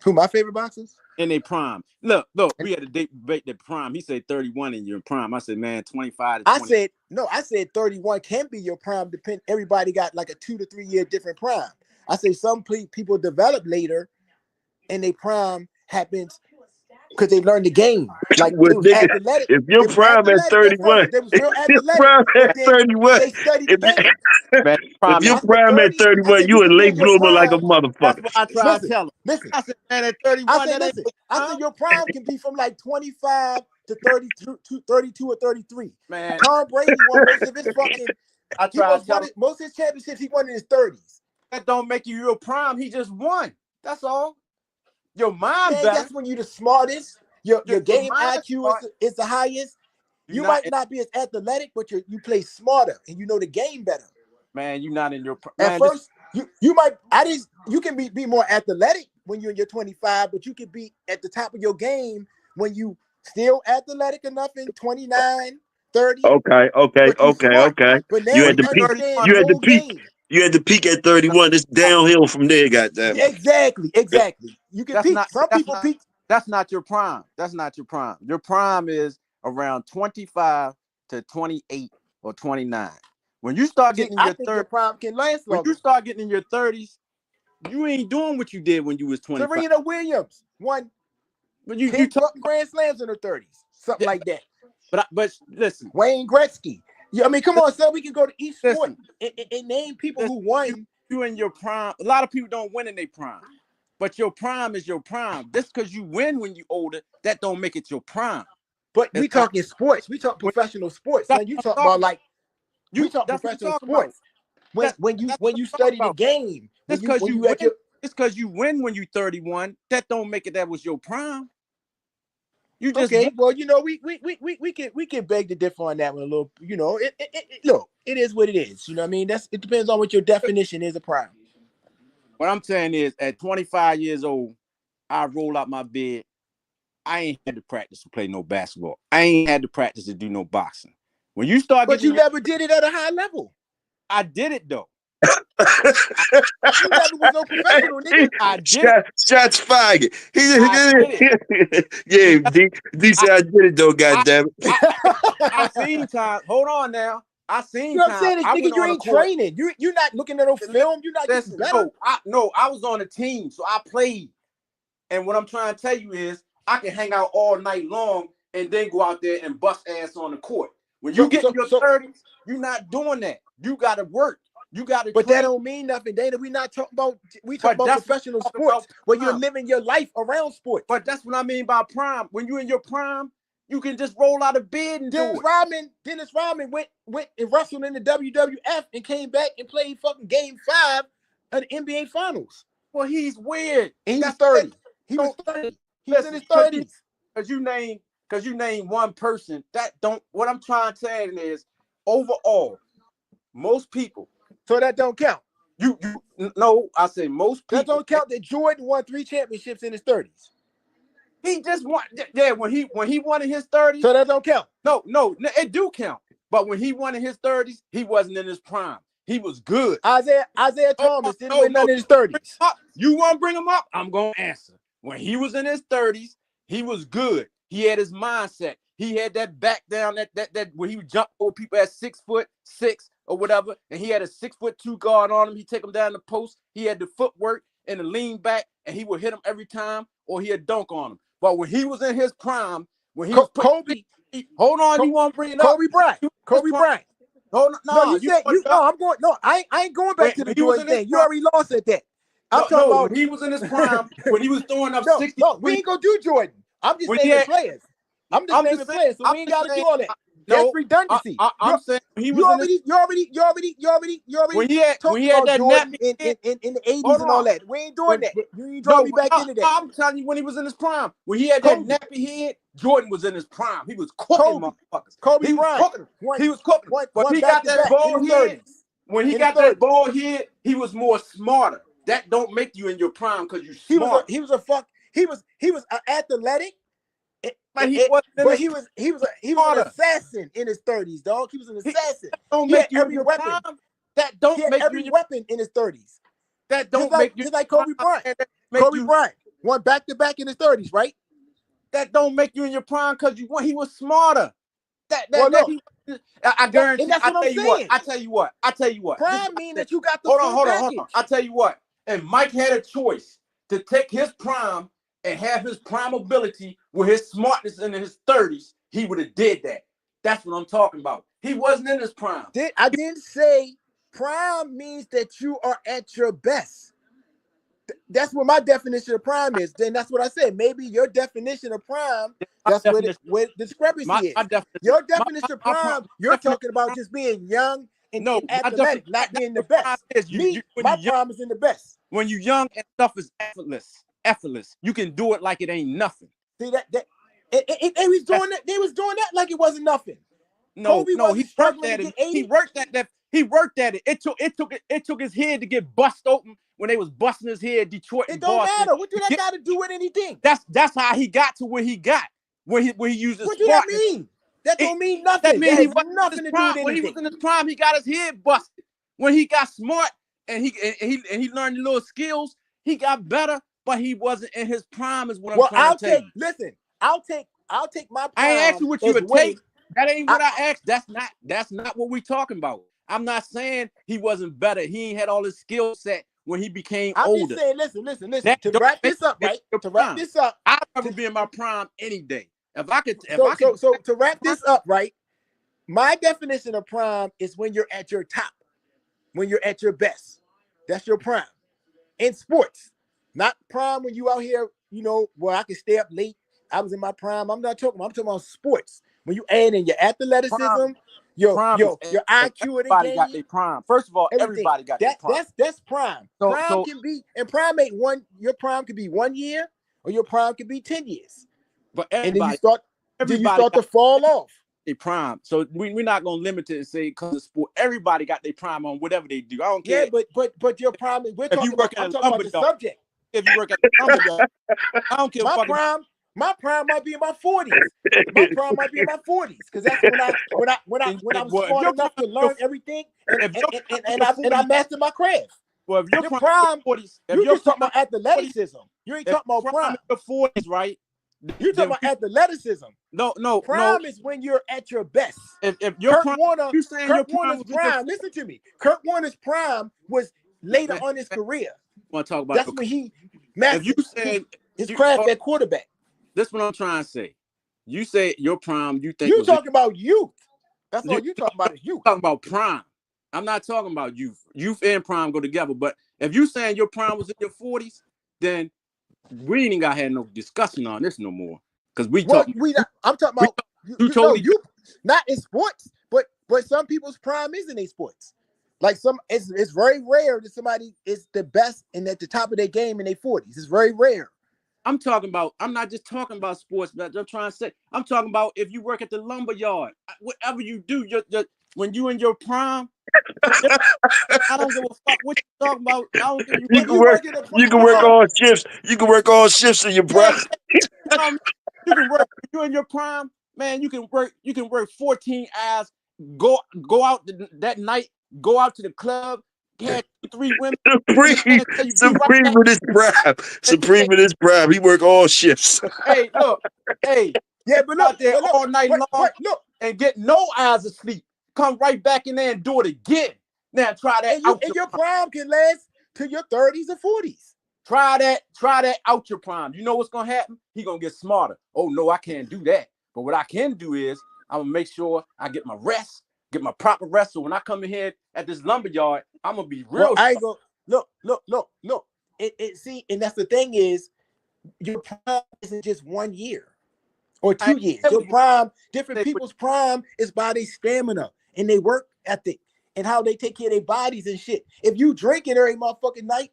Who my favorite boxers? In their prime. Look, we had a debate the prime. He said 31 in your prime. I said, man, 25 to 20. I said 31 can be your prime. Everybody got like a 2 to 3 year different prime. I say some people develop later and their prime happens because they learned the game. Like well, nigga, if your prime at 31, they was real athletic, prime at 31, they studied the game. If your prime at 31, you a late bloomer like a motherfucker. That's what I try to tell him. Listen, I said, man, at 31, I said your prime can be from like 25 to 32 or 33. Man, Tom Brady won most of his fucking. Most of his championships he won in his 30s. That don't make you your prime. He just won. That's all. Your mind better. That's when you're the smartest. Your game IQ is the highest. You might not be as athletic, but you play smarter and you know the game better. Man, you're not in your at first. You might you can be more athletic when you're in your 25, but you can be at the top of your game when you still athletic enough in 29, 30. Okay. But now You had to peak. You had to peak at 31. It's downhill from there, goddamn. Exactly. You can peak. Some people peak. That's not your prime. Your prime is around 25 to 28 or 29. When you start getting in your 30s, prime can last longer. When you start getting in your 30s, You ain't doing what you did when you was 25. Serena Williams won But you 10 talk Grand Slams in her 30s, something like that. but listen. Wayne Gretzky. Yeah, I mean, come on, son. We can go to each sport Listen, and name people listen, who won. You in your prime. A lot of people don't win in their prime. But your prime is your prime. Just because you win when you older, that don't make it your prime. But we talking sports. We talk professional sports. Son, you talk about like we talk professional sports. When you study the game, just because you win, just because you win when you 31, that don't make it that was your prime. You just okay. Well, you know, we can beg to differ on that one a little. You know, look, it is what it is. You know what I mean? It depends on what your definition is of prime. What I'm saying is, at 25 years old, I roll out my bed. I ain't had to practice to play no basketball. I ain't had to practice to do no boxing. When you start, but you never did it at a high level. I did it though. You never was no professional, nigga. I did shots fired. He did it. Yeah, D said I did it though. Goddamn it. I seen time. Hold on now. I seen. You know what I'm saying? This nigga, you ain't training. You're not looking at no film. You're not getting better. No, I was on a team, so I played. And what I'm trying to tell you is, I can hang out all night long and then go out there and bust ass on the court. When you get in your 30s, you're not doing that. You got to work. You got to. But that don't mean nothing, Dana. We talk about professional sports where you're living your life around sports. But that's what I mean by prime. When you're in your prime, you can just roll out of bed and Dennis Rodman went and wrestled in the WWF and came back and played fucking Game 5 of the NBA Finals. Well, he's weird. And he was 30. He was 30. He was in his 30s. Because you name one person that don't. What I'm trying to say is, overall, most people. So that don't count. No, I say most people. That don't count that Jordan won 3 championships in his 30s. He just won. Yeah, when he won in his 30s. So that don't count. No, it do count. But when he won in his 30s, he wasn't in his prime. He was good. Isaiah Thomas didn't win none in his 30s. You want to bring him up? I'm gonna answer. When he was in his 30s, he was good. He had his mindset. He had that back down, that where he would jump over people at 6'6" or whatever, and he had a 6'2" guard on him. He take him down the post. He had the footwork and the lean back, and he would hit him every time, or he'd dunk on him. But when he was in his prime, when he was Kobe, hold on, you want to bring it up? Kobe Bryant. I ain't going back to the Jordan thing. You already lost at that. I'm talking about when he was in his prime, when he was throwing up 60. No, we ain't gonna do Jordan. I'm just naming players. I'm just naming players, so we ain't gotta do all that. That's redundancy. I'm saying you already when he had that Jordan in the 80s and all that. We ain't doing that. You ain't drawing me back into that. I'm telling you, when he was in his prime, when he had that nappy head, Jordan was in his prime. He was cooking motherfuckers. Kobe Bryant. He was cooking. But he got that ball head. When he got that ball head, he was more smarter. That don't make you in your prime because you smart. He was athletic. But he was an assassin in his 30s, dog. He was an assassin. Don't make you every weapon. That don't make every weapon in his 30s. That don't make you just like Kobe Bryant. Kobe Bryant won back-to-back in his 30s, right? That don't make you in your prime because he was smarter. I guarantee. And that's what I'm saying. I tell you what. Prime mean that you got the hold on. I tell you what. And Mike had a choice to take his prime and have his prime ability with his smartness in his 30s. He would have did that. That's what I'm talking about. He wasn't in his prime. I didn't say prime means that you are at your best. That's what my definition of prime is. Then that's what I said. Maybe your definition of prime, that's where the discrepancy is. Your definition of prime, you're talking about just being young and athletic, not being the best. My prime is in the best. When you're young and stuff is effortless. You can do it like it ain't nothing. See that they was doing that. They was doing that like it wasn't nothing. No, he worked at it. He worked at it. It took his head to get bust open when they was busting his head. Detroit. It don't matter. What do that got to do with anything? That's how he got to where he got. When he used his. What do that mean? That don't mean nothing. That means he was nothing to do with anything. When he was in his prime, he got his head busted. When he got smart and he learned little skills, he got better. But he wasn't in his prime, is what I'm trying to tell you. Listen, I'll take my prime. I ain't asked you what you would take. That ain't what I asked. That's not what we talking about. I'm not saying he wasn't better. He ain't had all his skill set when he became I'm older. just saying, listen. That To don't wrap make this up, it right? your To wrap prime. this up. I'd rather be in my prime any day. If I could, So to wrap this up, right? My definition of prime is when you're at your top, when you're at your best. That's your prime in sports. Not prime when you out here, where I can stay up late. I was in my prime. I'm talking about sports. When you add in your athleticism, your prime is IQ of the everybody got game, their prime. First of all, everything. everybody got their prime. That's prime. So Prime can be, and prime ain't one. Your prime could be 1 year, or your prime could be 10 years. but And then you everybody start to fall off. Their prime. So we're not gonna limit it and say because of sport. Everybody got their prime on whatever they do. I don't care. Yeah, but your prime. I'm talking about the subject. If you work at a lumber yard, I don't care. My prime might be in my 40s. My prime might be in my 40s because that's when I was smart enough to learn everything and I mastered my craft. Well, if your prime, 40s, you just talking about athleticism. You ain't talking about prime. Your 40s, right? You talking about athleticism. No. Prime is when you're at your best. If your prime, you saying Kurt Warner's prime. Listen to me. Kurt Warner's prime was later on his career. Want to talk about that's when he mastered if you said his craft at quarterback. That's what I'm trying to say. You say your prime, you think you talking about youth. That's all you talking about is youth. Talking about prime. I'm not talking about youth. Youth and prime go together. But if you saying your prime was in your 40s, then we ain't got had no discussion on this no more. Because I'm talking about you not in sports, but some people's prime is in their sports. Like it's very rare that somebody is the best and at the top of their game in their 40s. It's very rare. I'm not just talking about sports, but I'm trying to say, I'm talking about if you work at the lumber yard, whatever you do, when you in your prime, I don't give a fuck what you talking about. I don't give you can work all shifts. You can work all shifts in your prime. You can work. You're in your prime, man. You can work 14 hours. Go out that night. Go out to the club. Had 3 women. Supreme in his prime. Supreme in his prime. He work all shifts. Hey, look. Hey, yeah, but look, out there all night long. Look, and get no hours of sleep. Come right back in there and do it again. Now try that. And your prime can last to your 30s or 40s. Try that out your prime. You know what's gonna happen? He gonna get smarter. Oh no, I can't do that. But what I can do is I'm gonna make sure I get my rest, get my proper rest. So when I come in here at this lumber yard, I'm gonna be real. I ain't gonna look. See, and that's the thing is, your prime isn't just 1 year or 2 years. Your prime, different people's prime is by their stamina and their work ethic and how they take care of their bodies and shit. If you drinking every motherfucking night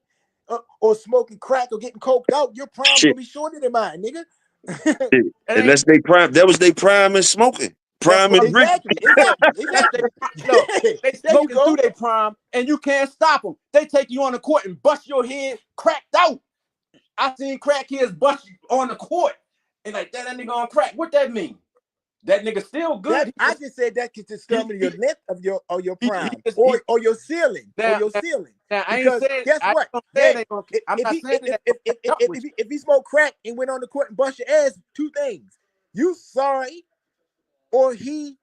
or smoking crack or getting coked out, your prime will be shorter than mine, nigga. Unless they prime, that was their prime in smoking. Prime and exactly. Look, they smoking through their prime and you can't stop them. They take you on the court and bust your head cracked out. I seen crackheads bust on the court and like that nigga on crack. What that mean? That nigga still good. I just said that could determine your length of your prime or your ceiling. Now, I ain't saying. Guess what? If he smoked crack and went on the court and bust your ass, 2 things: you sorry, or he's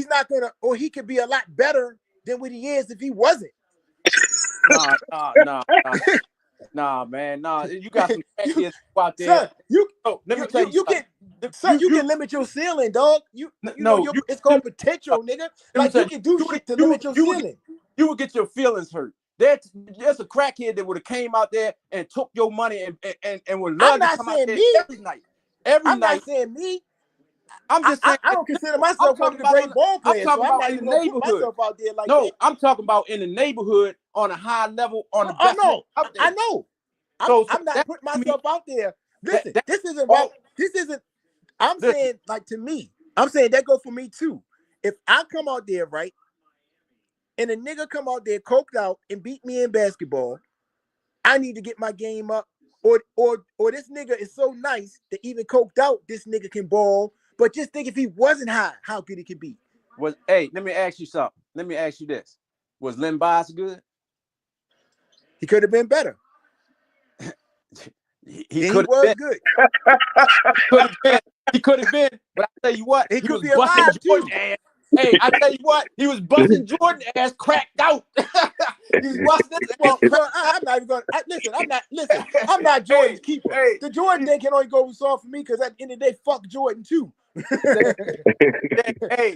not gonna, or he could be a lot better than what he is if he wasn't. Nah, man, you got some crackheads out there. Son, you can limit your ceiling, dog. It's called potential, nigga. Like you can do shit to limit your ceiling. You would get your feelings hurt. There's a crackhead that would have came out there and took your money and would love to come out there every night. I'm not saying me. I'm just saying I don't consider myself one of the great ball players. I'm not even gonna put myself out there like that. No, I'm talking about in the neighborhood on a high level on the best. I know. I'm not putting myself out there. Listen, this isn't. I'm saying, like, to me, I'm saying that go for me too. If I come out there, right, and a nigga come out there coked out and beat me in basketball, I need to get my game up. Or this nigga is so nice that even coked out, this nigga can ball. But just think if he wasn't high, how good he could be. Let me ask you something. Let me ask you this. Was Len Bias good? He could have been better. He was good. He could have been. But I tell you what, he could be alive too. Hey, I tell you what, he was busting Jordan ass cracked out. He was busting his Well, ass. well, I'm not even going. Listen. I'm not Jordan's keeper. Hey, The Jordan thing can only go soft for me because at the end of the day, fuck Jordan too. hey,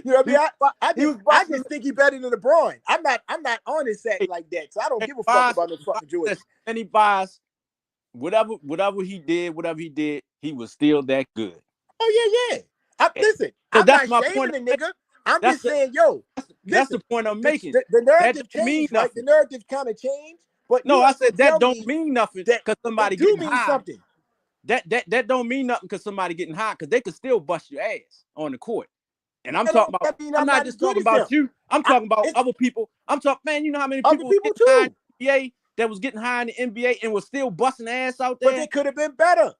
You know what I he mean? was I busting. just think he better than LeBron. I'm not on his sack like that, so I don't give a fuck about no fucking Jordan. And he buys whatever he did, he was still that good. Oh yeah. Listen, So I'm that's not my shaming point. the nigga. I'm That's just saying, yo, that's listen, the point I'm making. the narrative That don't mean changed, right? nothing. The narrative kind of changed, but No, you I ain't said gonna that tell don't me mean nothing that because somebody it do getting mean high. something. That don't mean nothing because somebody getting high because they could still bust your ass on the court. And I'm talking about. I'm not just talking about you. I'm talking about other people. I'm talking, man. You know how many Other people people high in too. the NBA that was getting high in the NBA and was still busting ass out But there? they could have been better.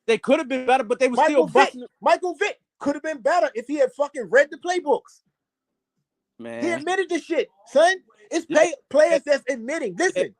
They could have been better, but they were still busting. Michael Vick could have been better if he had fucking read the playbooks. Man, he admitted this shit, son. It's players that's admitting. Listen,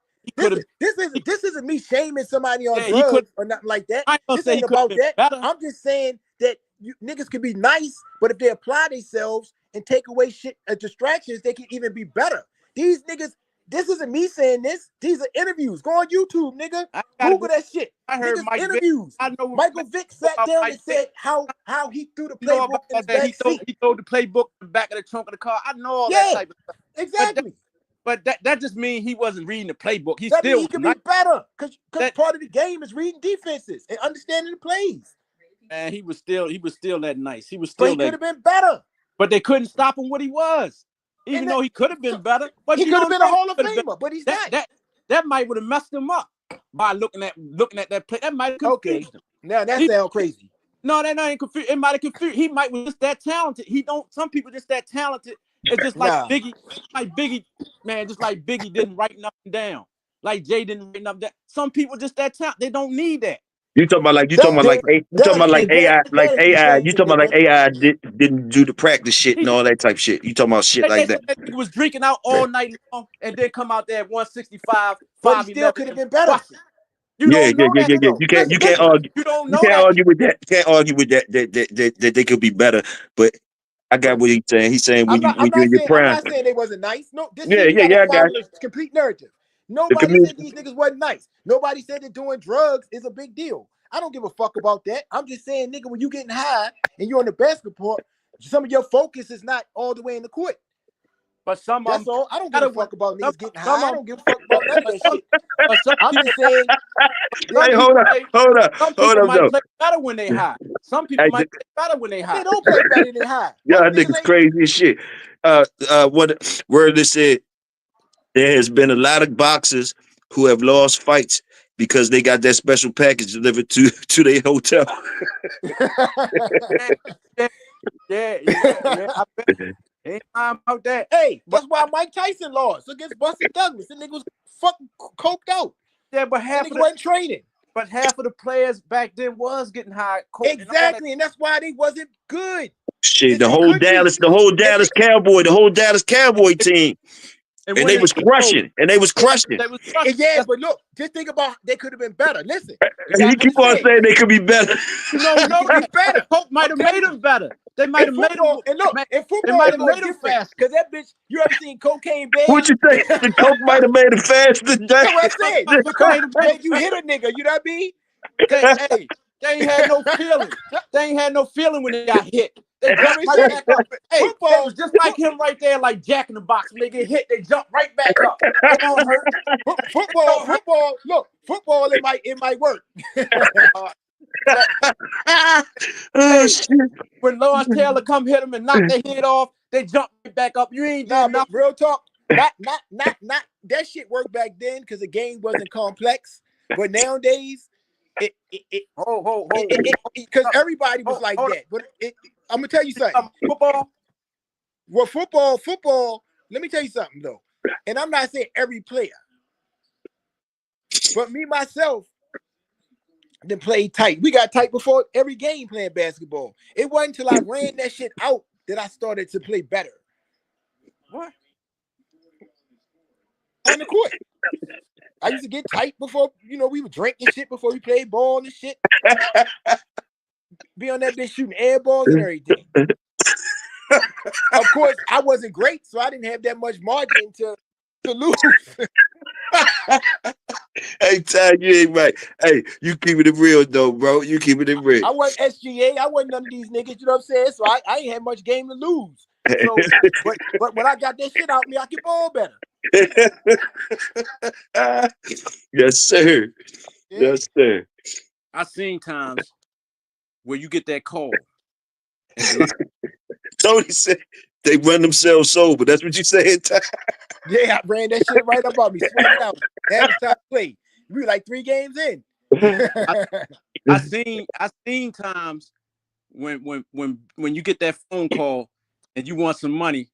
this isn't me shaming somebody on drugs or nothing like that. This ain't about that. Better. I'm just saying that you niggas can be nice, but if they apply themselves and take away shit distractions, they can even be better. These niggas. This isn't me saying this. These are interviews. Go on YouTube, nigga. Google that shit. I heard niggas interviews. I know Michael Vick sat down and said how he threw the playbook in his back seat. He threw the playbook in the back of the trunk of the car. I know all that type of stuff. Exactly. But that just means he wasn't reading the playbook. He could be better because part of the game is reading defenses and understanding the plays. And he was still that nice. He was still. But he could have been better. But they couldn't stop him what he was. Even though he could have been better, but he could have been a Hall of Famer, but he's not. That might would have messed him up by looking at that play. That might have confused him. Now that sounds crazy. No, that ain't confused. It might have confused. He might was just that talented. Some people just that talented. It's just like Biggie, man, just like Biggie didn't write nothing down. Like Jay didn't write nothing down. Some people just that talented. They don't need that. You talking about AI. You talking about like AI didn't do the practice shit and all that type of shit. You talking about shit like that. He was drinking out all night long and then come out there at 165, but he still could have been better. You can't argue. You don't know. You can't argue with that. Can't argue with that they could be better. But I got what he's saying. He's saying when you're in your prime. I'm not saying they wasn't nice. No, this I got the complete narrative. Nobody said these niggas wasn't nice. Nobody said that doing drugs is a big deal. I don't give a fuck about that. I'm just saying, nigga, when you getting high and you're on the basketball, some of your focus is not all the way in the court. But that's all. I don't give a fuck about niggas getting high. I don't give a fuck about none of that shit. I'm just saying. Hey, hold up. Some people might play better when they high. Some people might play better when they high. They don't play better than high. Yeah, I think it's crazy as shit. What word they said? There has been a lot of boxers who have lost fights because they got that special package delivered to their hotel. Yeah. I bet. Ain't time about that. Hey, that's why Mike Tyson lost against Buster Douglas. The nigga was fucking coked out. Yeah, but half of the wasn't training. But half of the players back then was getting high. Exactly, and that's why they wasn't good. Shit, the whole Dallas Cowboy team. And they was crushing. Yeah, but look, just think about they could have been better. Listen. You keep on saying they could be better. No, be better. Coke might have made them better. They might have made them. And look, in football, might have made them fast. Because that bitch, you ever seen Cocaine Bear? What you think? The Coke might have made it faster. That's what I said. The Coke made you hit a nigga. You know what I mean? Hey, they ain't had no feeling. They ain't had no feeling when they got hit. They jumped right back up. Hey, football was just like him right there, like Jack in the Box. When they get hit, they jump right back up. They don't hurt. Football. Look, football. It might work. Shit. When Lawrence Taylor come hit him and knock their head off, they jump right back up. You ain't doing nothing. Real talk. Not that shit worked back then because the game wasn't complex. But nowadays, because everybody was like that. But I'm gonna tell you something. Football. Well, football. Let me tell you something though, and I'm not saying every player, but me myself, then played tight. We got tight before every game playing basketball. It wasn't until I ran that shit out that I started to play better. What? On the court. I used to get tight before, we were drinking shit before we played ball and shit. Be on that bitch shooting air balls and everything. Of course, I wasn't great, so I didn't have that much margin to lose. Hey, Ty, you ain't right. Hey, you keeping it real though, bro. You keeping it real. I wasn't SGA. I wasn't none of these niggas. You know what I'm saying? So I ain't had much game to lose. So, but when I got that shit out me, I could ball better. Yes, sir. Yeah. Yes, sir. I seen times where you get that call and be like, Tony said they run themselves sober. That's what you saying, Ty? Yeah, I ran that shit right up on me, sweating out. Now it's time to play. We were like 3 games in. I seen times when you get that phone call and you want some money.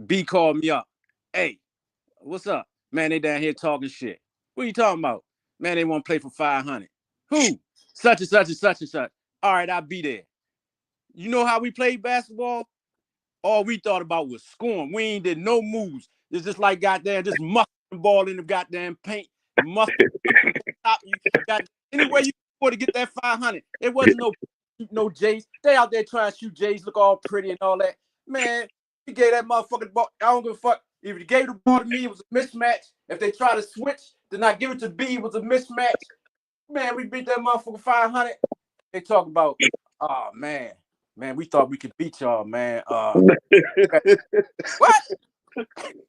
B called me up. Hey, what's up? Man, they down here talking shit. What are you talking about? Man, they want to play for 500. Who? Such and such and such and such. All right, I'll be there. You know how we played basketball? All we thought about was scoring. We ain't did no moves. It's just like goddamn, just mucking the ball in the goddamn paint. Mucking top. You got any way you want to get that 500. It wasn't no Jays. They out there trying to shoot Jays, look all pretty and all that. Man, you gave that motherfucking ball. I don't give a fuck. If you gave the ball to me, it was a mismatch. If they try to switch, then I give it to B, it was a mismatch. Man, we beat that motherfucker 500. They talk about, oh man, we thought we could beat y'all, man. What?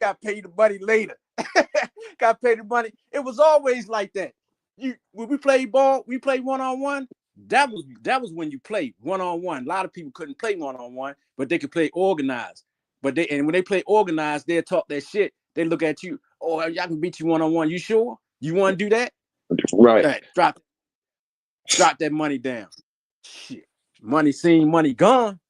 Got paid the money later. Got paid the money. It was always like that. When we played ball, we played one-on-one. That was when you played one-on-one. A lot of people couldn't play one-on-one, but they could play organized. But when they play organized, they'll talk that shit. They look at you, oh, y'all can beat you one-on-one. You sure? You want to do that? Right. Hey, drop that money down. Shit. Money seen, money gone.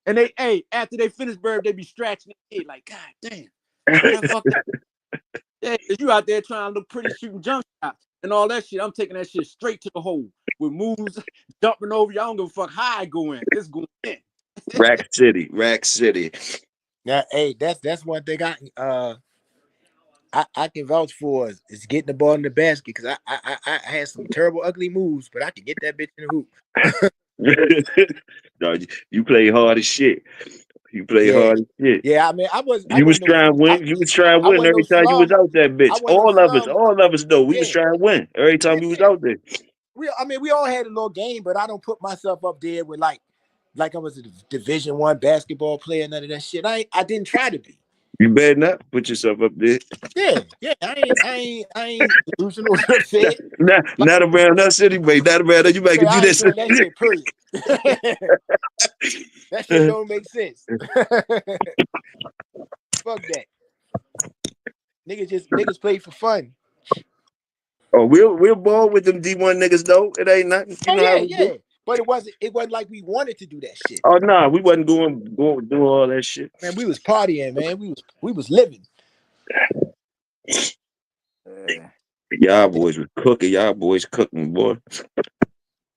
And after they finish Burb, they be scratching their head like, God damn. Man, fuck that. Yeah, you out there trying to look pretty, shooting jump shots and all that shit. I'm taking that shit straight to the hole with moves, jumping over. Y'all don't give a fuck how I go in. It's going in. Rack City. Now, hey, that's one thing I can vouch for is getting the ball in the basket because I had some terrible, ugly moves, but I can get that bitch in the hoop. No, you play hard as shit. You play hard as shit. Yeah, I mean, I was trying to win. You was trying to win wasn't every no time you was slum. out there, bitch. I wasn't no All slum. of us know we was trying to win every time you was out there. We all had a little game, but I don't put myself up there with like I was a Division I basketball player, none of that shit. I didn't try to be. You better not put yourself up there. Yeah. I ain't delusional. You know what I'm saying? Not around us anyway. Not around us. You might Yeah, do I ain't this. doing that shit. Period. That shit don't make sense. Fuck that. Niggas play for fun. Oh, we'll ball with them D1 niggas though. It ain't nothing. You know how we do. But it wasn't like we wanted to do that shit. Oh no, we wasn't going doing all that shit. Man, we was partying, man. We was living. Y'all boys was cooking. Y'all boys cooking, boy.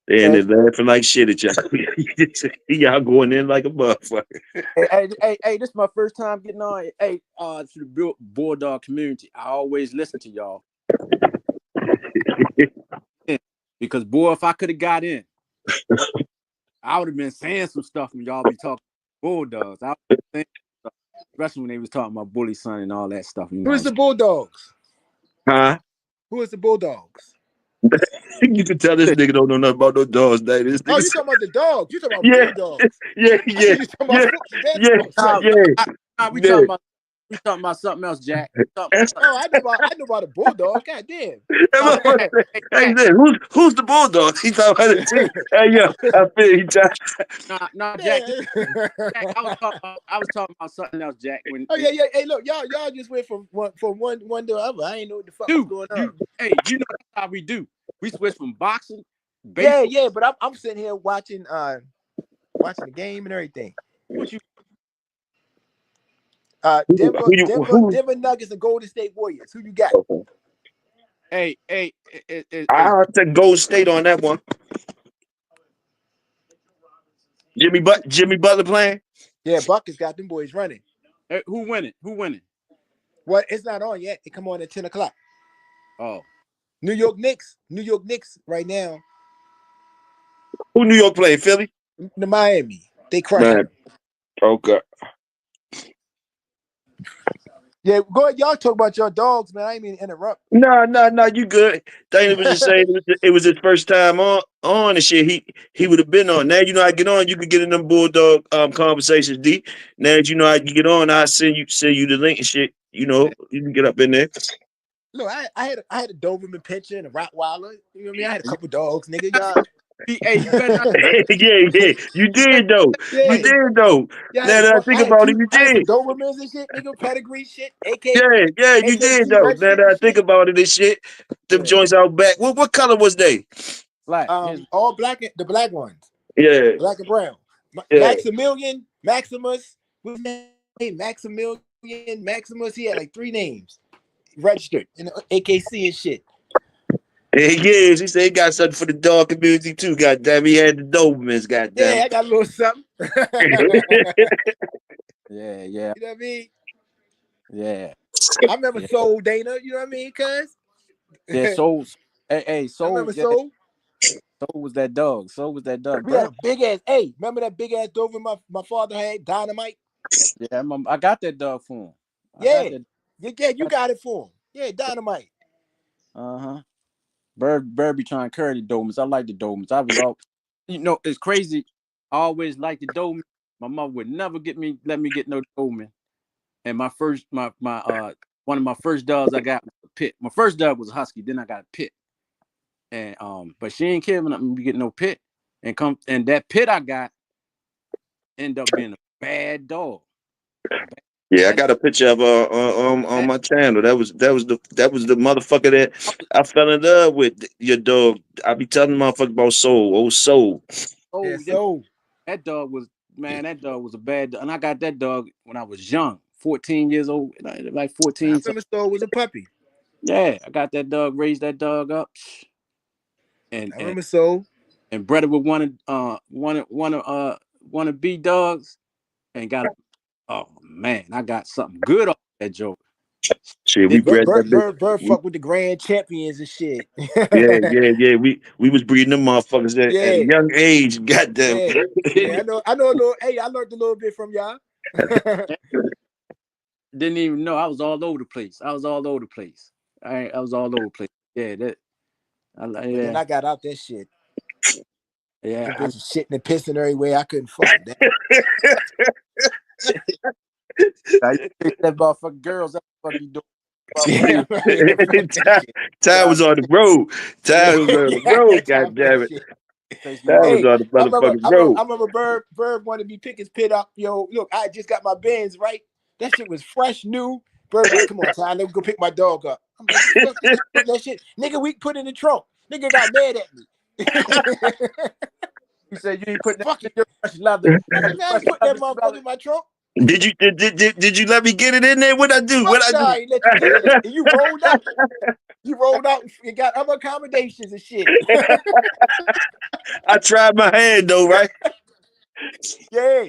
They in there laughing like shit at y'all. Y'all going in like a motherfucker. Hey, this is my first time getting on. Hey, to the Bulldog community, I always listen to y'all. Because boy, if I could have got in, I would have been saying some stuff when y'all be talking Bulldogs. I would saying stuff, especially when they was talking about Bully Son and all that stuff. You know? Who is the Bulldogs? Huh? Who is the Bulldogs? You can tell this nigga don't know nothing about no dogs, Dave. You talking about the dogs? You talking about Bulldogs? Yeah. You talking about We talking about. We talking about something else, Jack. I know about a bulldog. God damn. Hey, who's the bulldog? He talking about the team. Hey, yo, I feel he trying. Nah, Jack. Jack, I was talking about something else, Jack. Yeah. Hey, look, y'all just went from one to the other. I ain't know what the fuck was going on. You know that's how we do. We switch from boxing. Baseball. Yeah, but I'm sitting here watching the game and everything. What you? Denver Nuggets and Golden State Warriors. Who you got? Hey. I'll take Gold State on that one. Jimmy Butler playing? Yeah, Buck has got them boys running. Hey, who winning? Well, it's not on yet. It come on at 10 o'clock. Oh. New York Knicks right now. Who New York playing? Philly? The Miami. They crushing Man, them. okay. Yeah, go ahead. Y'all talk about your dogs, man. I ain't mean to interrupt. No, you good. Dana was just saying it was his first time on and shit. He would have been on. Now you know I get on. You could get in them bulldog conversations deep. Now that you know I can get on, I send you the link and shit. You know you can get up in there. Look, I had a Doberman pincher and a Rottweiler. You know what I mean? I had a couple dogs, nigga. Y'all. Hey, you better not. Yeah. You did though. Yeah. You did though. Yeah, Now that I think about it, you I had some did. Dobermans and shit, nigga, pedigree shit, Yeah, you did AKC though. Now registered that and I think shit. about it, this shit, them Yeah. joints out back. What color was they? Black. His All black, the black ones, Yeah, black and brown. yeah. Maximilian, Maximus, what's his name? Maximilian, Maximus. He had like 3 names registered in the AKC and shit. Yes, he said he got something for the dog community too. Goddamn, he had the Dobermans. Yeah, Goddamn. I got a little something. yeah, You know what I mean? yeah, I remember yeah. Soul Dana. You know what I mean? Cuz Yeah, I Soul. Hey, Soul. remember Yeah, Soul. Soul was that dog. Soul was that dog. We had Bird. a big ass. Hey, remember that big ass Doberman my father had? Dynamite. Yeah, I got that dog for him. I got Yeah. that. Yeah, you got it for him. Yeah, Dynamite. Uh-huh. Bird be trying to carry the Dolmans. I like the Dolmans. I was all, it's crazy. I always liked the Dolman. My mother would never let me get no Dolman. And my one of my first dogs I got was a pit. My first dog was a husky. Then I got a pit. And but she ain't care when me get no pit. And that pit I got ended up being a bad dog. Yeah, I That got a picture of on that my channel. That was the motherfucker that I fell in love with. Your dog. I be telling the motherfucker about Soul, old Soul. Yeah, oh so that dog was that dog was a bad dog. And I got that dog when I was young, 14 years old, like I 14. So remember Soul was a puppy. yeah, I got that dog, raised that dog up, and I and remember Soul. and bred it with one of B dogs, and got oh man, I got something good off that joke. Shit, we It, bred that bitch. Bird We, fuck with the grand champions and shit. yeah. We was breeding them motherfuckers at a Yeah, young age. Goddamn. yeah, didn't yeah. I know a little. Hey, I learned a little bit from y'all. didn't even know I was all over the place. I was all over the place. I was all over the place. Yeah, But then yeah, I got out that shit. yeah. Them bitches shitting and pissing everywhere. I couldn't fuck with that. I used that motherfucking girls. That's what you do. Yeah, yeah, fuck that Ty, shit. Ty Yeah, was on the road. Yeah, Ty was on the yeah, road. time for that Goddamn it. shit. chase them Ty was motherfuckers. Hey, on the motherfucking road. I remember Bird wanted me to pick his pit up. Yo, look, I just got my Benz, right? That shit was fresh, new. Bird like, come on, Ty, let me go pick my dog up. I'm like, fuck that shit. Nigga, we put in the trunk. Nigga got mad at me. You said you ain't putting that Fuck in it. your fresh leather. Man, I Fresh ain't put that leather motherfucker smell. in my trunk. Did you let me get it in there? What I do? Fuck What I no, do? I ain't let you get in it. And you rolled out. You rolled out and got other accommodations and shit. I tried my hand though, right? Yeah.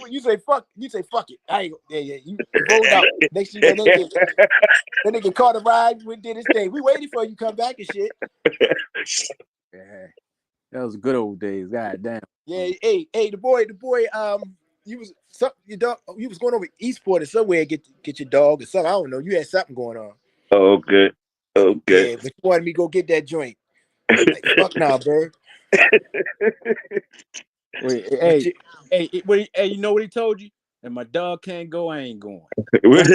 You say fuck it. I ain't yeah. You rolled out. Next thing you know, that nigga caught a ride, we did his thing. We waited for you to come back and shit. Yeah, that was good old days. God damn. Yeah, hey, the boy, you was your dog, you was going over Eastport or somewhere to get your dog or something. I don't know. You had something going on. Oh, okay. Okay. Yeah, but you wanted me to go get that joint. I'm like, fuck nah, bro. Wait, But you, hey, you know what he told you? And my dog can't go, I ain't going. yeah.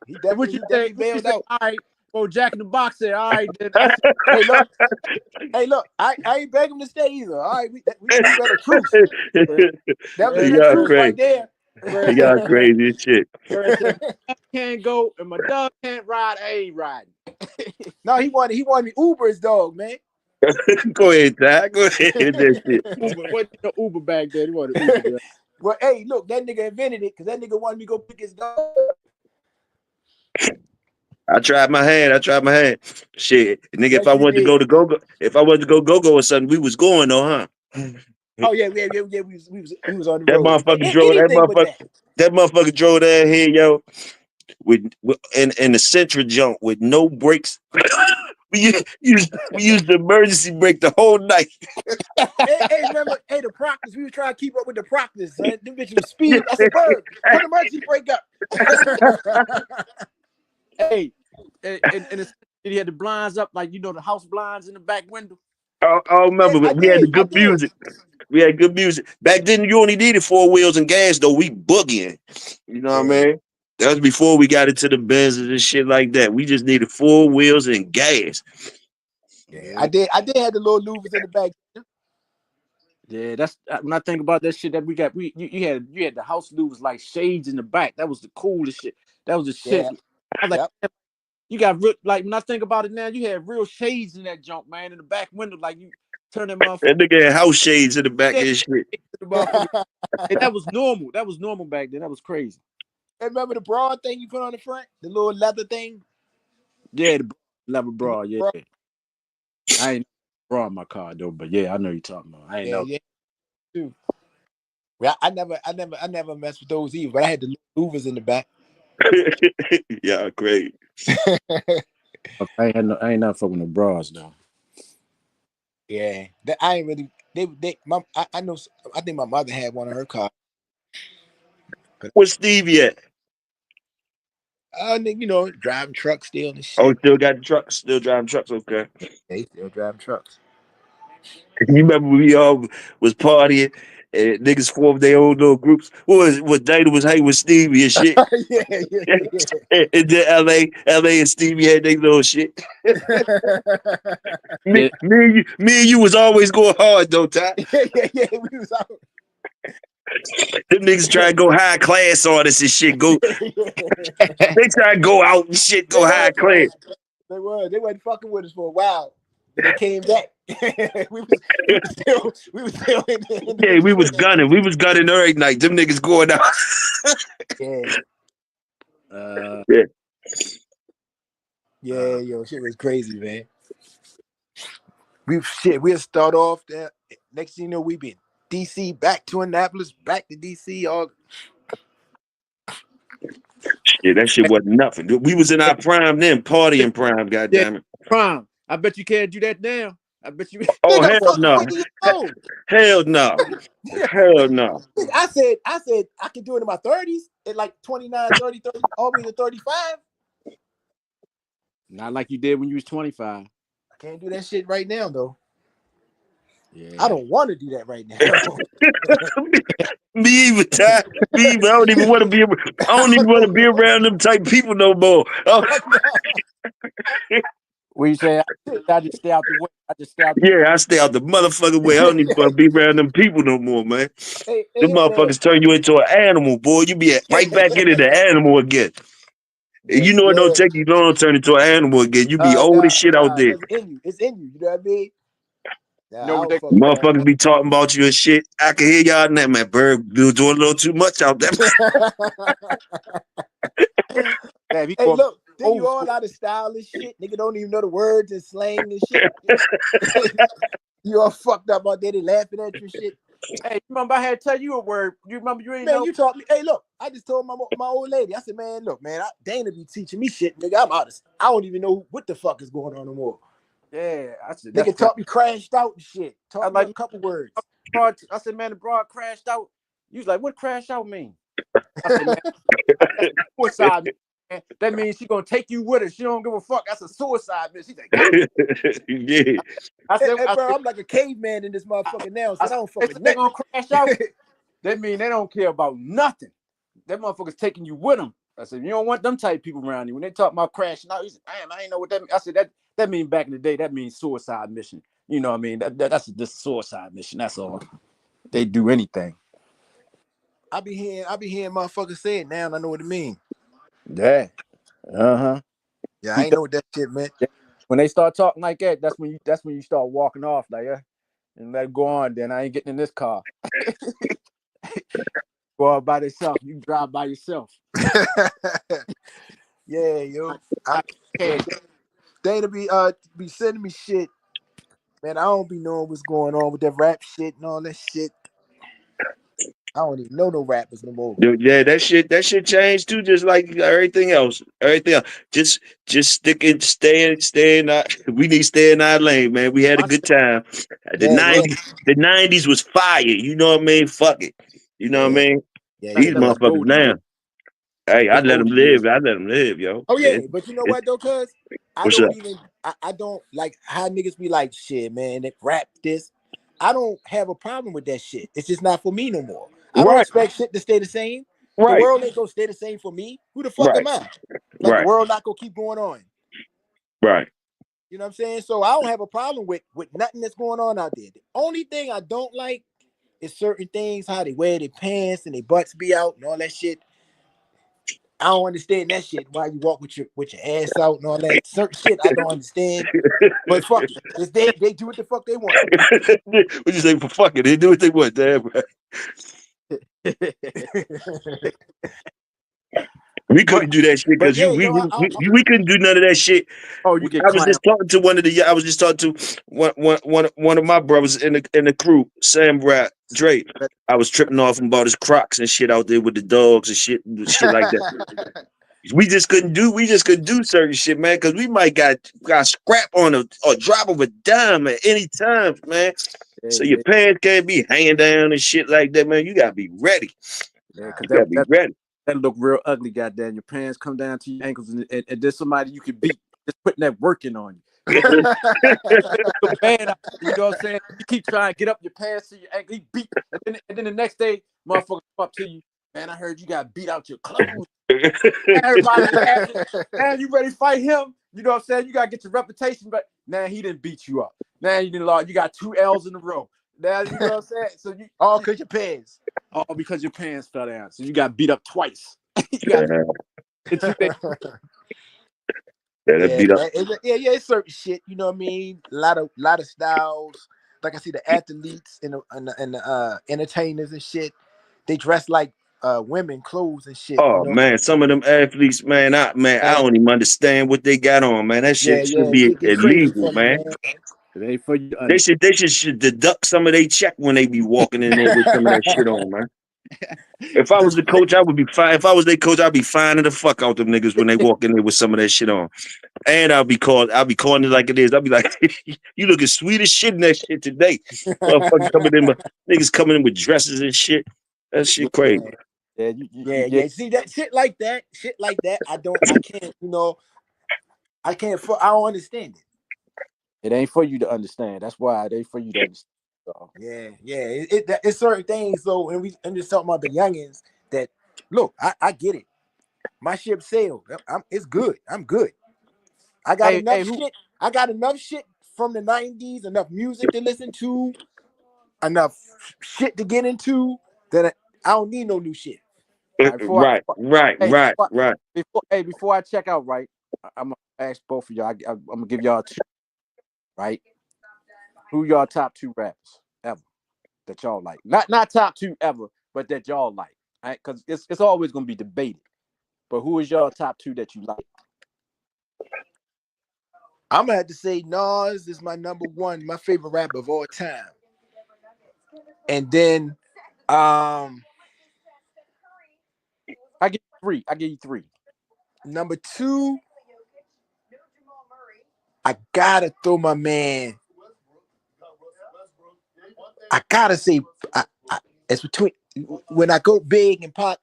He What you definitely say? What you bailed say? out. All right, go Jack in the Box said, all right, then I said, Hey, look, I ain't beg him to stay either. All right, we read a truce. That was a good Y'all truce right crazy. there. Y'all crazy as shit. Bird said, my dog can't go and my dog can't ride, I ain't riding. No, he wanted me Uber his dog, man. Go ahead, Ty. Go ahead with that shit. Uber, what the Uber back there? He wanted Uber there. Well, hey, look, that nigga invented it because that nigga wanted me to go pick his dog. I tried my hand. Shit, nigga. If Yes, I you wanted to did. go to if I wanted to go or something, we was going though, huh? Oh yeah, we was on the That road. motherfucker drove. Anything but that. That motherfucker drove down here, yo. with in the Central jump with no brakes. we used the emergency brake the whole night. Hey, remember, the Proctors, we was trying to keep up with the Proctors, son. Them bitches was speed. I said, Bird, put the emergency brake up. Hey, and he had the blinds up, like the house blinds in the back window. I remember, Yeah, but we had the I good did. music. We had good music. Back then, you only needed 4 wheels and gas, though. We boogieing. You know what I mean? That was before we got into the Benzes and shit like that. We just needed 4 wheels and gas. Yeah, I did have the little louvers in the back. Yeah, that's when I think about that shit that we got. You had the house louvers like shades in the back. That was the coolest shit. That was the shit. Yeah. I was like, you got like when I think about it now, you had real shades in that junk, man, in the back window. Like you turn that motherfucker. That nigga had house shades in the back of his shit. And that was normal. That was normal back then. That was crazy. And remember the broad thing you put on the front, the little leather thing? Yeah, the leather bra. Yeah, I ain't bra in my car though, but yeah, I know you're talking about. I ain't know. Yeah, too. Well, I never messed with those either, but I had the louvers in the back. Yeah, great. I ain't not fucking with bras though. Yeah, I ain't really. I know. I think my mother had one of her cars. Where's Stevie at? Driving trucks still and shit. Oh, still got the trucks. Still driving trucks. Okay. They still driving trucks. You remember we all was partying and niggas formed their own little groups. What Dana was hanging with Stevie and shit. Yeah. And then LA and Stevie had their little shit. Me and you was always going hard though, Ty. Yeah. We was out. Them niggas try to go high class artists and shit. They try to go out and shit, go high class. They wasn't fucking with us for a while. But they came back. we was still in the Yeah, we was gunning. We was gunning every night. Them niggas going out. Yo, shit was crazy, man. We'll start off there. Next thing you know, we been DC, back to Annapolis, back to DC. All Yeah, that shit wasn't nothing. We was in our prime then, partying prime, goddammit. Prime. I bet you can't do that now. I bet you. Oh, hell no. Hell no. Hell no. I said I could do it in my 30s at like 29, 30, all the way to 35. Not like you did when you was 25. I can't do that shit right now, though. Yeah. I don't want to do that right now. Me either, Ty. Me either. I don't even want to be around them type people no more. What you say? I just stay out the way. I stay out the motherfucking way. I don't even want to be around them people no more, man. Them motherfuckers turn you into an animal, boy. You be right back into the animal again. Yes, you know it don't take you long to turn into an animal again. You be old as shit out there. It's in you. You know what I mean? Motherfuckers be talking about you and shit. I can hear y'all in that, man. Bird doing a little too much out there. Hey, look, then you all out of style and shit. Nigga don't even know the words and slang and shit. You all fucked up out there. They laughing at you shit. Hey, remember I had to tell you a word. You remember you ain't know? You taught me. Hey, look, I just told my old lady. I said, man, look, man, Dana be teaching me shit, nigga. I'm out. I don't even know what the fuck is going on no more. Yeah, I said nigga taught me crashed out and shit. Taught me a couple words. I said, man, the broad crashed out. You was like, what crashed out mean? I said, man, that's suicide. Man. That means she gonna take you with her. She don't give a fuck. That's a suicide, man. She's like, yeah. I said, bro, I'm like a caveman in this motherfucker now. So I don't fucking. They gonna crash out. That mean they don't care about nothing. That motherfucker's taking you with them. I said, you don't want them type of people around you. When they talk about crashing out, he said, damn, I ain't know what that means. I said, that mean back in the day, that means suicide mission. You know what I mean? That's just suicide mission. That's all. They do anything. I be hearing motherfuckers say it now, and I know what it means. Yeah. Uh-huh. Yeah, I ain't know what that shit meant. When they start talking like that, that's when you start walking off, like, and let it go on. Then I ain't getting in this car. Go out by yourself. You drive by yourself. Yeah, yo. Dana be sending me shit. Man, I don't be knowing what's going on with that rap shit and all that shit. I don't even know no rappers no more. Dude, yeah, that shit changed too, just like everything else. Everything else. Just stay in our we need to stay in our lane, man. We had a My good time. The yeah, yeah, 90s, the 90s was fire. You know what I mean? Fuck it. You know what I yeah, mean? yeah, Like These yeah, that yeah. was motherfuckers golden now. years. Hey, I That's let them golden years. live. I let them live, yo. Oh Yeah. yeah, but you know It, what though, cuz I what's up? don't even I don't like how niggas be like shit, man. That rap this. I don't have a problem with that shit. It's just not for me no more. I don't Right, expect shit to stay the same. The right, world ain't gonna stay the same for me. Who the fuck right, am I? Like the right, world not gonna keep going on. right. You know what I'm saying? So I don't have a problem with nothing that's going on out there. The only thing I don't like is certain things, how they wear their pants and their butts be out and all that shit. I don't understand that shit. Why you walk with your ass out and all that certain shit I don't understand. But fuck it. It's they do what the fuck they want. What you say for fucking? They do what they want, damn right. We but couldn't do that shit but because yeah, yo, we couldn't do none of that shit. Oh, you get I was clown. just talking to I was just talking to one of my brothers in the crew, Sam Rat Drake. I was tripping off him about his Crocs and shit out there with the dogs and shit like that. We just couldn't do certain shit, man, because we might got scrap on a drop of a dime at any time, man. Yeah, So your yeah, pants can't be hanging down and shit like that, man. You gotta be ready. yeah. Because You gotta be ready. that look real ugly. Goddamn, your pants come down to your ankles, and there's somebody you could beat just putting that working on you. Make you look bad. You know what I'm saying? You keep trying to get up your pants to your ankle, he beat, and then the next day, motherfucker come up to you, man. I heard you got beat out your clothes. Everybody laughing. Man, you ready to fight him? You know what I'm saying? You gotta get your reputation, but now he didn't beat you up. Now you didn't lie. You got 2 L's in a row. Now you know what I'm saying? So all cause your pants. all because your pants fell down. So you got beat up twice. You got in 2 days. Yeah, that Yeah, beat up. man. Yeah, it's certain shit. You know what I mean? A lot of styles. Like I see the athletes and the entertainers and shit. They dress like women clothes and shit. You Oh know? man, some of them athletes, man, I And don't even understand what they got on, man. That yeah, shit should yeah, be shit get crazy illegal, for me, man. man. It ain't for you to They should deduct some of their check when they be walking in there with some of that shit on, man. If I was the Display. coach, I would be fine. If I was their coach, I'd be fining the fuck out them niggas when they walk in there with some of that shit on. And I'll be calling it like it is. I'll be like, you looking sweet as shit in that shit today. Motherfuckers niggas coming in with dresses and shit. That shit crazy. Yeah, Yeah, yeah. See that shit like that. I can't. You know, I can't. I don't understand it. it ain't for you to understand. That's why it ain't for you to understand. So, Yeah. It's certain things. So, and I'm just talking about the youngins. That look, I get it. My ship sailed. It's good. I'm good. I got hey, enough who? shit. I got enough shit from the '90s. Enough music to listen to. Enough shit to get into. That I don't need no new shit. All right, Right, right, hey, right, right. before I check out, right? I'm gonna ask both of y'all. I'm gonna give y'all two, right? Who y'all top 2 rappers ever that y'all like? Not top 2 ever, but that y'all like. Right? Because it's always gonna be debated. But who is y'all top 2 that you like? I'm gonna have to say Nas is my number one, my favorite rapper of all time. And then I give you 3. I give you 3. number two, I gotta throw my man. I gotta say, it's between when I go big and Pac.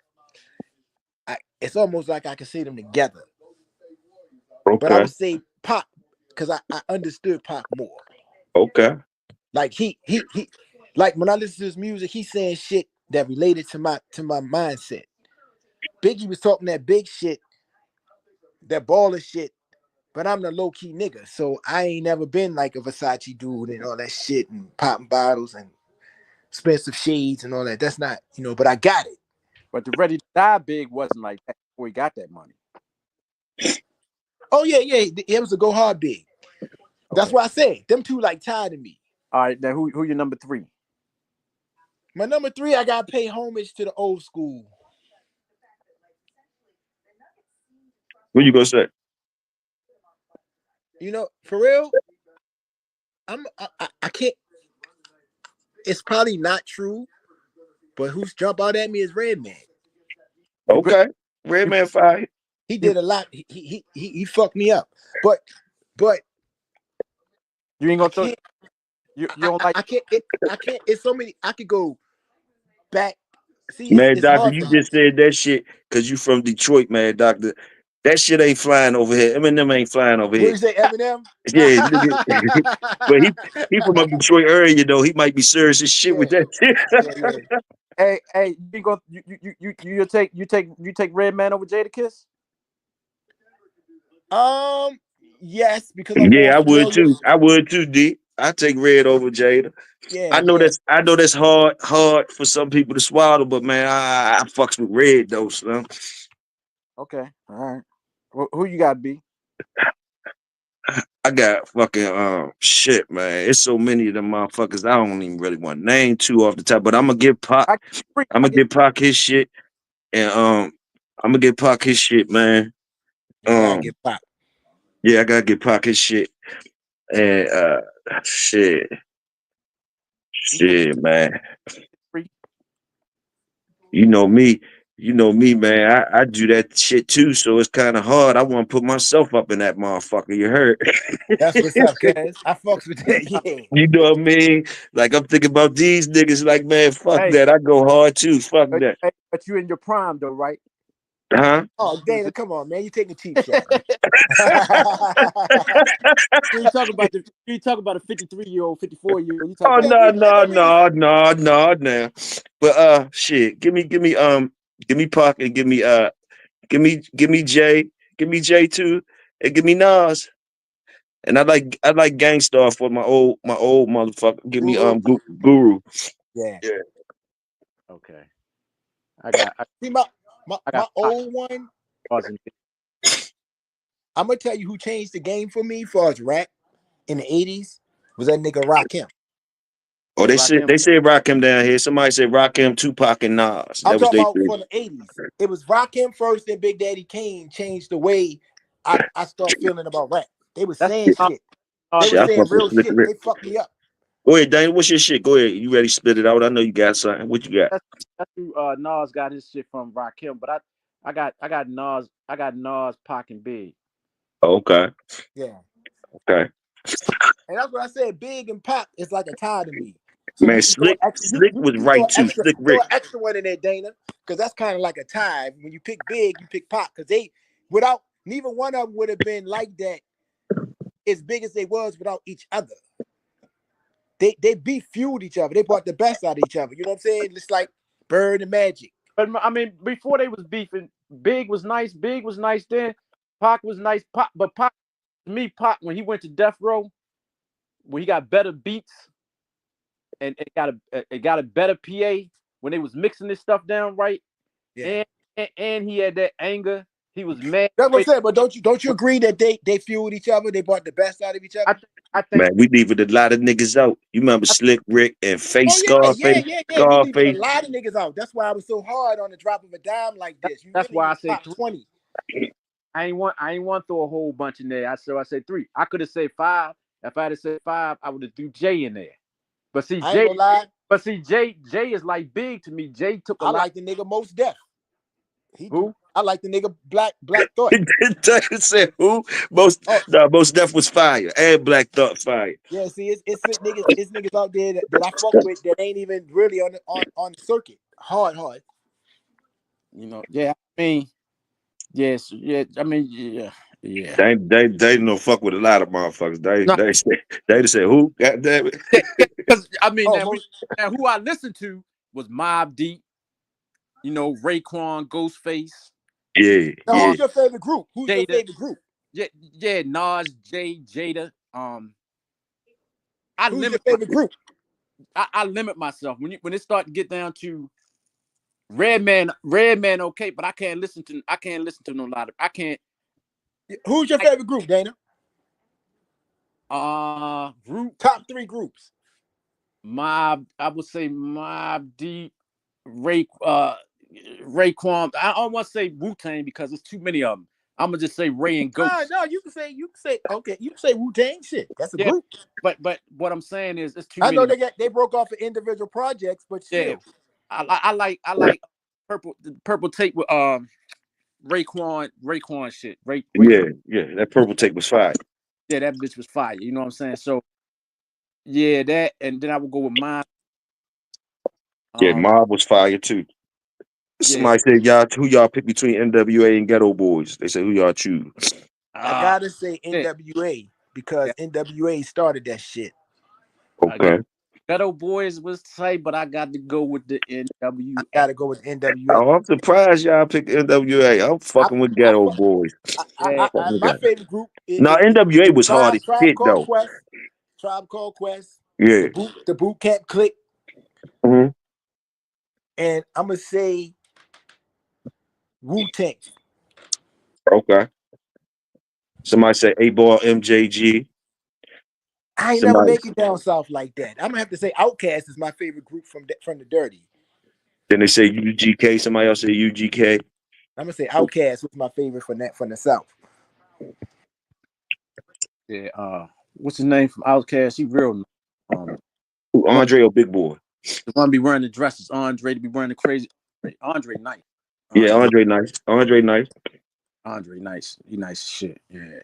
It's almost like I can see them together. But I Okay, would say Pac because I understood Pac more. okay. Like he like when I listen to his music, he's saying shit that related to my mindset. Biggie was talking that big shit, that baller shit, but I'm the low key nigga, so I ain't never been like a Versace dude and all that shit and popping bottles and expensive shades and all that. That's not, but I got it. But the Ready to Die Big wasn't like that before he got that money. Oh yeah. It was a go hard big. That's Okay. why I said them two like tied to me. All right. Now who your number 3? My number three, I gotta pay homage to the old school. What you gonna say? For real, I can't. It's probably not true, But who's jump out at me is Redman. Okay, Redman fire. He did a lot. He fucked me up. But You ain't I gonna throw. can't. You don't like. I can't. I can't. It's so many. I could go back. See, Man, it's doctor, hard you for me. just said that shit because you from Detroit, man, doctor. That shit ain't flying over here. Eminem ain't flying over What here. you say, Eminem? Yeah, nigga. But he from a Detroit area though. He might be serious as shit with Yeah, that shit. yeah. Hey, you go. You take Redman over Jadakiss. Yes, because I'm more Yeah, I would familiar. too. I would too, D. I take Red over Jada. Yeah. I know that's hard for some people to swallow, but man, I fucks with Red though, son. Okay, all right. Who you got, B? I got fucking shit, man. It's so many of them motherfuckers. I don't even really want to name two off the top, but I'm gonna give Pac. I free. I'm gonna give Pac his shit, and I'm gonna give Pac his shit, man. You gotta get pop. Yeah, I gotta give Pac his shit, and shit, You get man. free. You know me, man. I do that shit too, so it's kind of hard. I want to put myself up in that motherfucker. You heard? That's what's up, cuz. I fucks with that. Yeah. You know what I mean? Like I'm thinking about these niggas. Like man, fuck Hey, that. I go hard too. Fuck that. but you in your prime though, right? Huh? Oh, Dana, come on, man. You taking a cheap shot, man. You talk about a 53-year-old, 54-year-old. You talk Oh about no, no, no, no, no, no. But shit. Give me Pac and give me Jay, give me Jay too, and give me Nas. And I like Gangstar for my old motherfucker. Give me Guru. Guru. Yeah. Yeah. okay. I See my got old one. Austin. I'm gonna tell you who changed the game for me for us rap in the 80s was that nigga Rakim. Oh, Yeah, Rakim. they said rock him down here. Somebody said rock him, Tupac and Nas. I'm That was talking they about three. for the 80s. It was Rakim first, then Big Daddy Kane changed the way I start feeling about rap. They was That's saying shit. They Shit, was I saying fuck with real Slick shit. Rick. They fucked me up. Go ahead, Dane. What's your shit? Go ahead. You ready to split it out? I know you got something. What you got? that's who Nas got his shit from Rakim, but I got Nas, Pac, and Big. Oh, okay. Yeah. Okay. And that's what I said. Big and Pop is like a tie to me. So Man, you can throw an extra, Slick was you right too. Slick throw Rick. an extra one in there, Dana, because that's kind of like a tie. When you pick Big, you pick Pop, because they without neither one of them would have been like that as big as they was without each other. They beef fueled each other. They brought the best out of each other. You know what I'm saying? It's like Bird and Magic. But I mean, before they was beefing, Big was nice. Big was nice then. Pac was nice. But Pac, Pac, when he went to Death Row, when he got better beats and it got a better PA when they was mixing this stuff down right, Yeah. and he had that anger. He was mad. That's what I'm saying. But don't you agree that they fueled each other? They brought the best out of each other. I think Man, we leaving a lot of niggas out. You remember Slick Rick and Face Oh yeah. We leaving a Scarface? lot of niggas out. That's why I was so hard on the drop of a dime like this. You that's really why I need say top three. 20. I ain't want to throw a whole bunch in there. I said three. I could have said five. If I had said five, I would have threw Jay in there. But see, I ain't gonna lie. Jay is like Big to me. Jay took a I lot. like the nigga Most Def. Who? I like the nigga Black Thought. Tucker said who? Most Def was fire. And Black Thought fire. Yeah, see, it's niggas out there that I fuck with that ain't even really on the circuit. Hard. You know, yeah. I mean, yes, yeah. I mean, yeah. They don't fuck with a lot of motherfuckers. No, They just say who? God damn it. because I mean, Oh, now who I listened to was Mobb Deep. You know, Raekwon, Ghostface, Yeah, now yeah. who's your favorite group? Who's your Jada. favorite group? Yeah, Nas, Jay, Jada. I Who's your limit favorite group? I limit myself when it start to get down to Redman, okay, but I can't listen to no lot of I can't. Who's your favorite group, Dana? Group Top 3 groups. I would say Mobb Deep, Raekwon. I don't want to say Wu-Tang because there's too many of them. I'm gonna just say Ray and Ghost. No, you can say okay, you can say Wu-Tang shit. That's a Yeah, group. but what I'm saying is it's too I many. know they broke off of individual projects, but Yeah, still. I like purple tape with Raekwon shit. Yeah. That purple tape was fire. Yeah, that bitch was fire. You know what I'm saying? So yeah, that, and then I would go with mine. Yeah, Mob was fire too. Somebody said who y'all pick between NWA and Ghetto Boys. They say who y'all choose. I gotta say NWA because NWA started that shit. Okay. Ghetto Boys was tight, but I got to go with the NWA. I gotta go with NWA. Oh, I'm surprised y'all picked NWA. I'm fucking with Ghetto Boys. My favorite group is NWA was hard as shit though. Tribe Called Quest. Yeah. The Boot Camp Click. Mm-hmm. And I'm gonna say Wu-Tang. Okay. Somebody say 8-Ball MJG. I ain't never make it down south like that. I'm gonna have to say Outkast is my favorite group from the Dirty. Then they say UGK. Somebody else say UGK. I'm gonna say Outkast was my favorite from the south. Yeah. What's his name from Outkast? He real. Andre or Big Boy? The one be wearing the dresses. Andre to be wearing the crazy. Andre Knight. Yeah, Andre Nice. Andre Nice. Andre Nice. He nice shit. Yeah.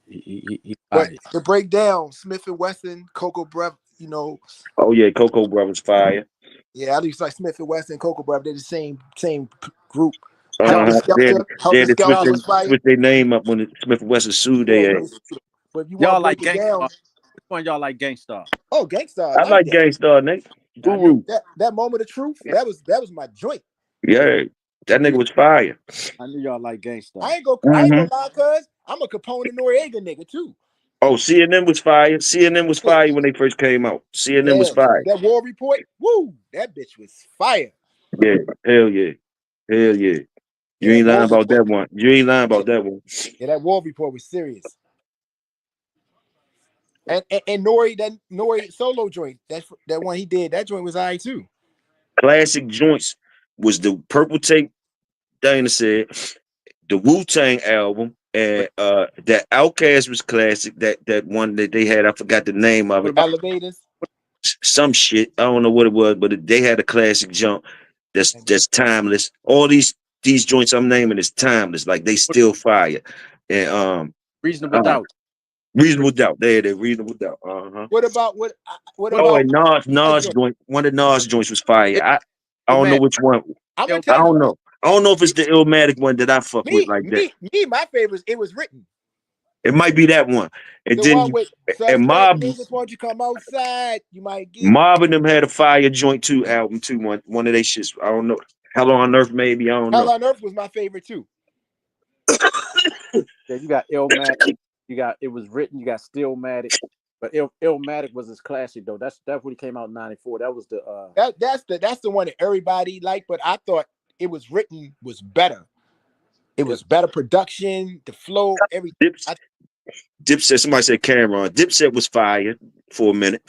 He But to break down Smith and Wesson, Cocoa Breath, you know. Oh yeah, Cocoa Brothers fire. Yeah, I least like Smith and Wesson, Cocoa Breath. They're the same group. They Helter Skelter was fire. switch their name up when Smith and Wesson sued their ass. But if you y'all want to like break it down, which one y'all like Gangstar? Oh, Gangstar. I like Gangstar, Nate. Guru. That moment of truth, that was my joint. Yeah, that nigga was fire. I knew y'all like Gangstar. I ain't gonna lie, cuz I'm a Capone and Noriega nigga too. Oh, CNN was fire. CNN was fire when they first came out. CNN was fire. That War Report, woo, that bitch was fire. Yeah, hell yeah. Hell yeah. You ain't lying about that one. You ain't lying about that one. Yeah, that War Report was serious. And Nori solo joint, that one he did, that joint was alright too. Classic joints was the Purple Tape, Dana said, the Wu-Tang album, and that Outkast was classic. That one that they had, I forgot the name of it. Elevators. Some shit. I don't know what it was, but they had a classic jump that's timeless. All these joints I'm naming is timeless. Like they still fire. And Reasonable Doubt. Reasonable Doubt. There, Reasonable Doubt. What about and Nas joint? One of Nas joints was fire. I don't know which one. I don't know. I don't know if it's the Illmatic one that I fuck with like that. My favorite, it was written. It might be that one. And the then one with and Mob. Niggas, won't you come outside? You might get Mob and them had a Fire Joint 2 album too. One of they shits. I don't know. Hell on Earth, maybe. I don't know. Hell on Earth was my favorite too. Yeah, you got Illmatic. You got It Was Written. You got Stillmatic. But Illmatic was his classic though. That's when he came out in '94. That was the that's the one that everybody liked. But I thought It Was Written was better. It was better production, the flow, everything. Dipset. Somebody said Cameron. Dipset was fire for a minute.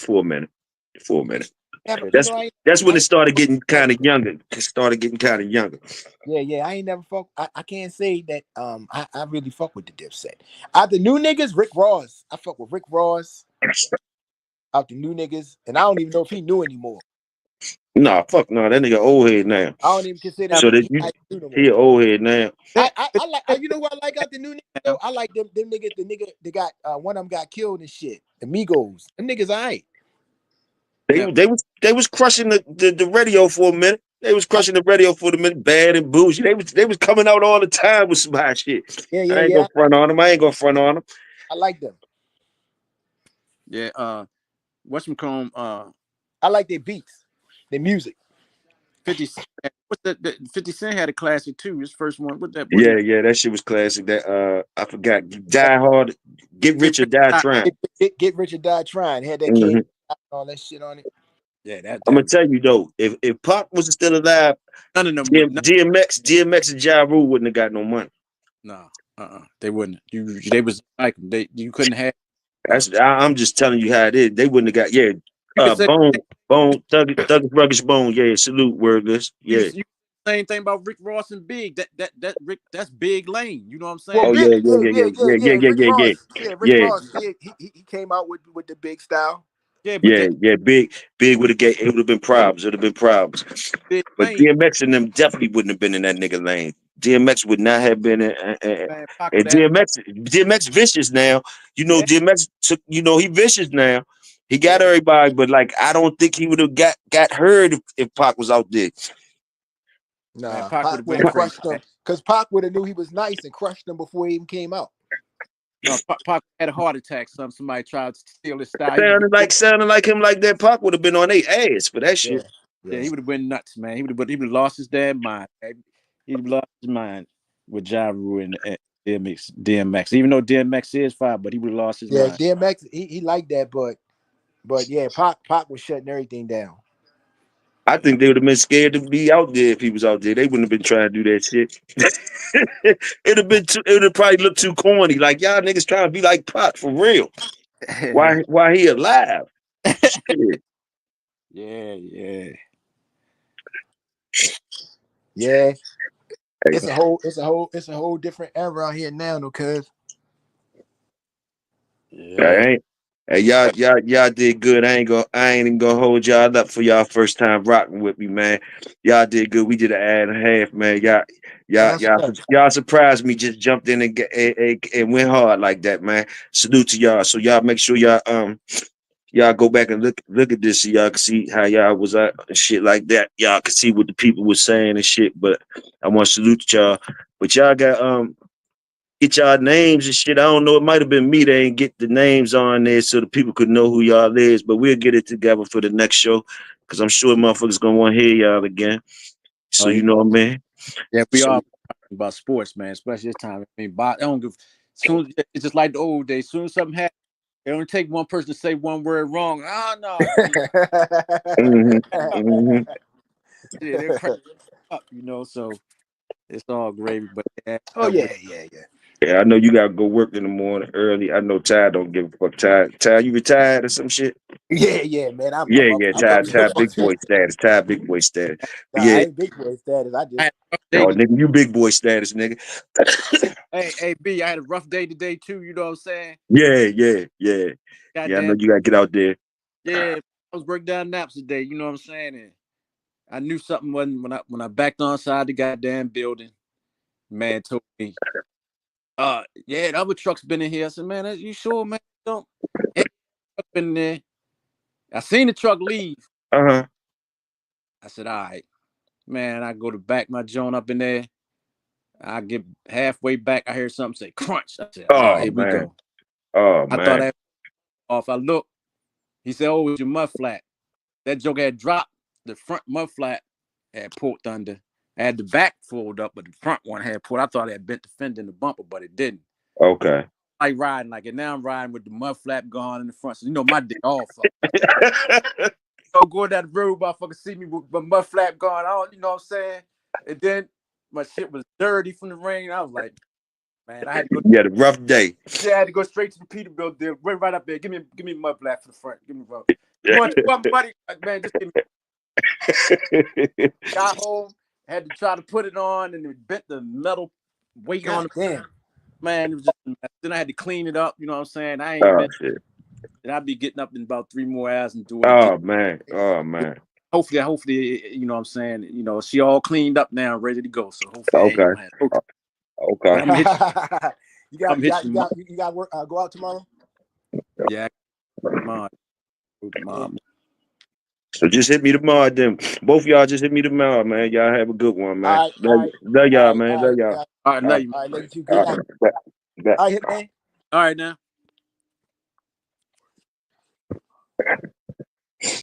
That's when it started getting kind of younger. Yeah. I ain't never fuck. I can't say that. I really fuck with the Dipset. Out the new niggas, Rick Ross. I fuck with Rick Ross. Out the new niggas, and I don't even know if he knew anymore. Nah, fuck no. That nigga old head now. I don't even consider. So that he old head now. I like. You know what I like out the new niggas though? I like them niggas. The nigga they got one of them got killed and shit. The Migos. Them niggas alright. They was crushing the radio for a minute. They was crushing the radio for a minute. Bad and bougie. They was coming out all the time with some hot shit. I ain't gonna front on them. I like them. Yeah. Whatchamacallit? I like their beats, their music. 50 Cent. What's the 50 Cent had a classic too. His first one. What that? Yeah, that shit was classic. That I forgot. Die Hard, Get Rich or Die Trying. Get Rich or Die Trying. Had that kid all that shit on it. Yeah, I'm gonna tell you though, if Pop was still alive, none of them. DMX and Ja Rule wouldn't have got no money. No, they wouldn't. They was like you couldn't have. I'm just telling you how it is. They wouldn't have got Bone, Thuggish Ruggish Bone. Yeah, salute wordless. Yeah. Same thing about Rick Ross and Big. That Rick, that's Big Lane. You know what I'm saying? Well, yeah. Rick Ross, he came out with the Big style. Yeah, but that Big would have get. It would have been problems. It would have been problems. big But lane, DMX and them definitely wouldn't have been in that nigga lane. DMX would not have been in. man, Pac And would have. DMX vicious now. You know, Yeah, DMX took. You know, he vicious now. He got yeah, everybody, but like I don't think he would have got heard if Pac was out there. man, Nah, Pac would Pac have would been have crazy, crushed him man. because Pac would have knew he was nice and crushed him before he even came out. No, Pac had a heart attack. Somebody tried to steal his style. He would Sounding like him like that. Pac would have been on their ass for that Yeah, shit. yeah, yeah. he would have went nuts, man. He would have lost his damn mind. He'd have lost his mind with Ja Rule and DMX. Even though DMX is fine, but he would have lost his Yeah, mind. DMX, he liked that, but yeah, Pac was shutting everything down. I think they would have been scared to be out there if he was out there. They wouldn't have been trying to do that shit. It would have probably looked too corny. Like y'all niggas trying to be like Pac for real. Why he alive? Shit. Yeah, yeah. Yeah, Hey, it's a whole different era out here now, no cuz. Yeah. Hey, y'all did good. I ain't even gonna hold y'all up for y'all first time rocking with me, man. Y'all did good. We did an hour and a half, man. That's right. Y'all surprised me. Just jumped in and went hard like that, man. Salute to y'all. So y'all make sure y'all go back and look at this so y'all can see how y'all was at and shit like that. Y'all can see what the people was saying and shit. But I want to salute y'all. But y'all got get y'all names and shit. I don't know. It might have been me that ain't get the names on there so the people could know who y'all is. But we'll get it together for the next show because I'm sure motherfuckers gonna want to hear y'all again. So Oh, you know what I mean. yeah, we So are talking about sports, man, especially this time. I mean, I don't give. Soon it's just like the old days. Soon as something happens, it only take one person to say one word wrong. Oh no, mhm, mhm. they're cracking up, you know. So it's all gravy. But yeah, Oh yeah, yeah, yeah. Yeah, I know you gotta go work in the morning early. I know Ty don't give a fuck. Ty, you retired or some shit? Yeah, yeah, man. Yeah, yeah. I'm up Ty, to big boy status. Ty, big boy status. But Nah, I yeah, ain't big boy status. I I just had a rough oh day today. nigga, you big boy status, nigga. Hey, B, I had a rough day today too. You know what I'm saying? Yeah. Yeah, I know Goddamn. you gotta get out there. Yeah, I was breaking down naps today. You know what I'm saying? And I knew something wasn't when I backed on side the goddamn building. Man told me, yeah, the other truck's been in here. I said, man, you sure, man? Don't ain't no truck been in there. I seen the truck leave. Uh-huh. I said, all right, man. I go to back my joint up in there. I get halfway back. I hear something say crunch. I said, oh, Oh here we man. go. Oh I thought man. that off. I looked. He said, oh, it's your mud flat. That joke had dropped. The front mud flat had pulled under. I had the back folded up, but the front one had pulled. I thought it had bent the fender in the bumper, but it didn't. Okay. Like riding like it. Now I'm riding with the mud flap gone in the front. So you know my dick all fucked. So going down the road, motherfucker see me with my mud flap gone on, you know what I'm saying? And then my shit was dirty from the rain. I was like, man, I had to go. You had a rough day. Yeah, I had to go straight to the Peterbilt there. Right up there. Give me mud flap for the front. Give me bro. You want money? Man, just give me. Got home, had to try to put it on, and it bent the metal weight on God the damn. man. It was just a mess. Then I had to clean it up. You know what I'm saying? I ain't Oh been. shit. And I'll be getting up in about 3 more hours and doing it again. Oh man. Oh man. Hopefully, you know what I'm saying? You know, she all cleaned up now, ready to go. So hopefully I ain't Okay. gonna have okay. But Okay. I'm hit I'm You got hitching you got you got work go out tomorrow? yeah, mom. Mom. So just hit me tomorrow, then. Both of y'all just hit me tomorrow, man. Y'all have a good one, man. All right, Love all y'all, right, man. all Love right, y'all. All right, All love right. you. all right, love you too. All Good night. right. All right, hit man. All right now.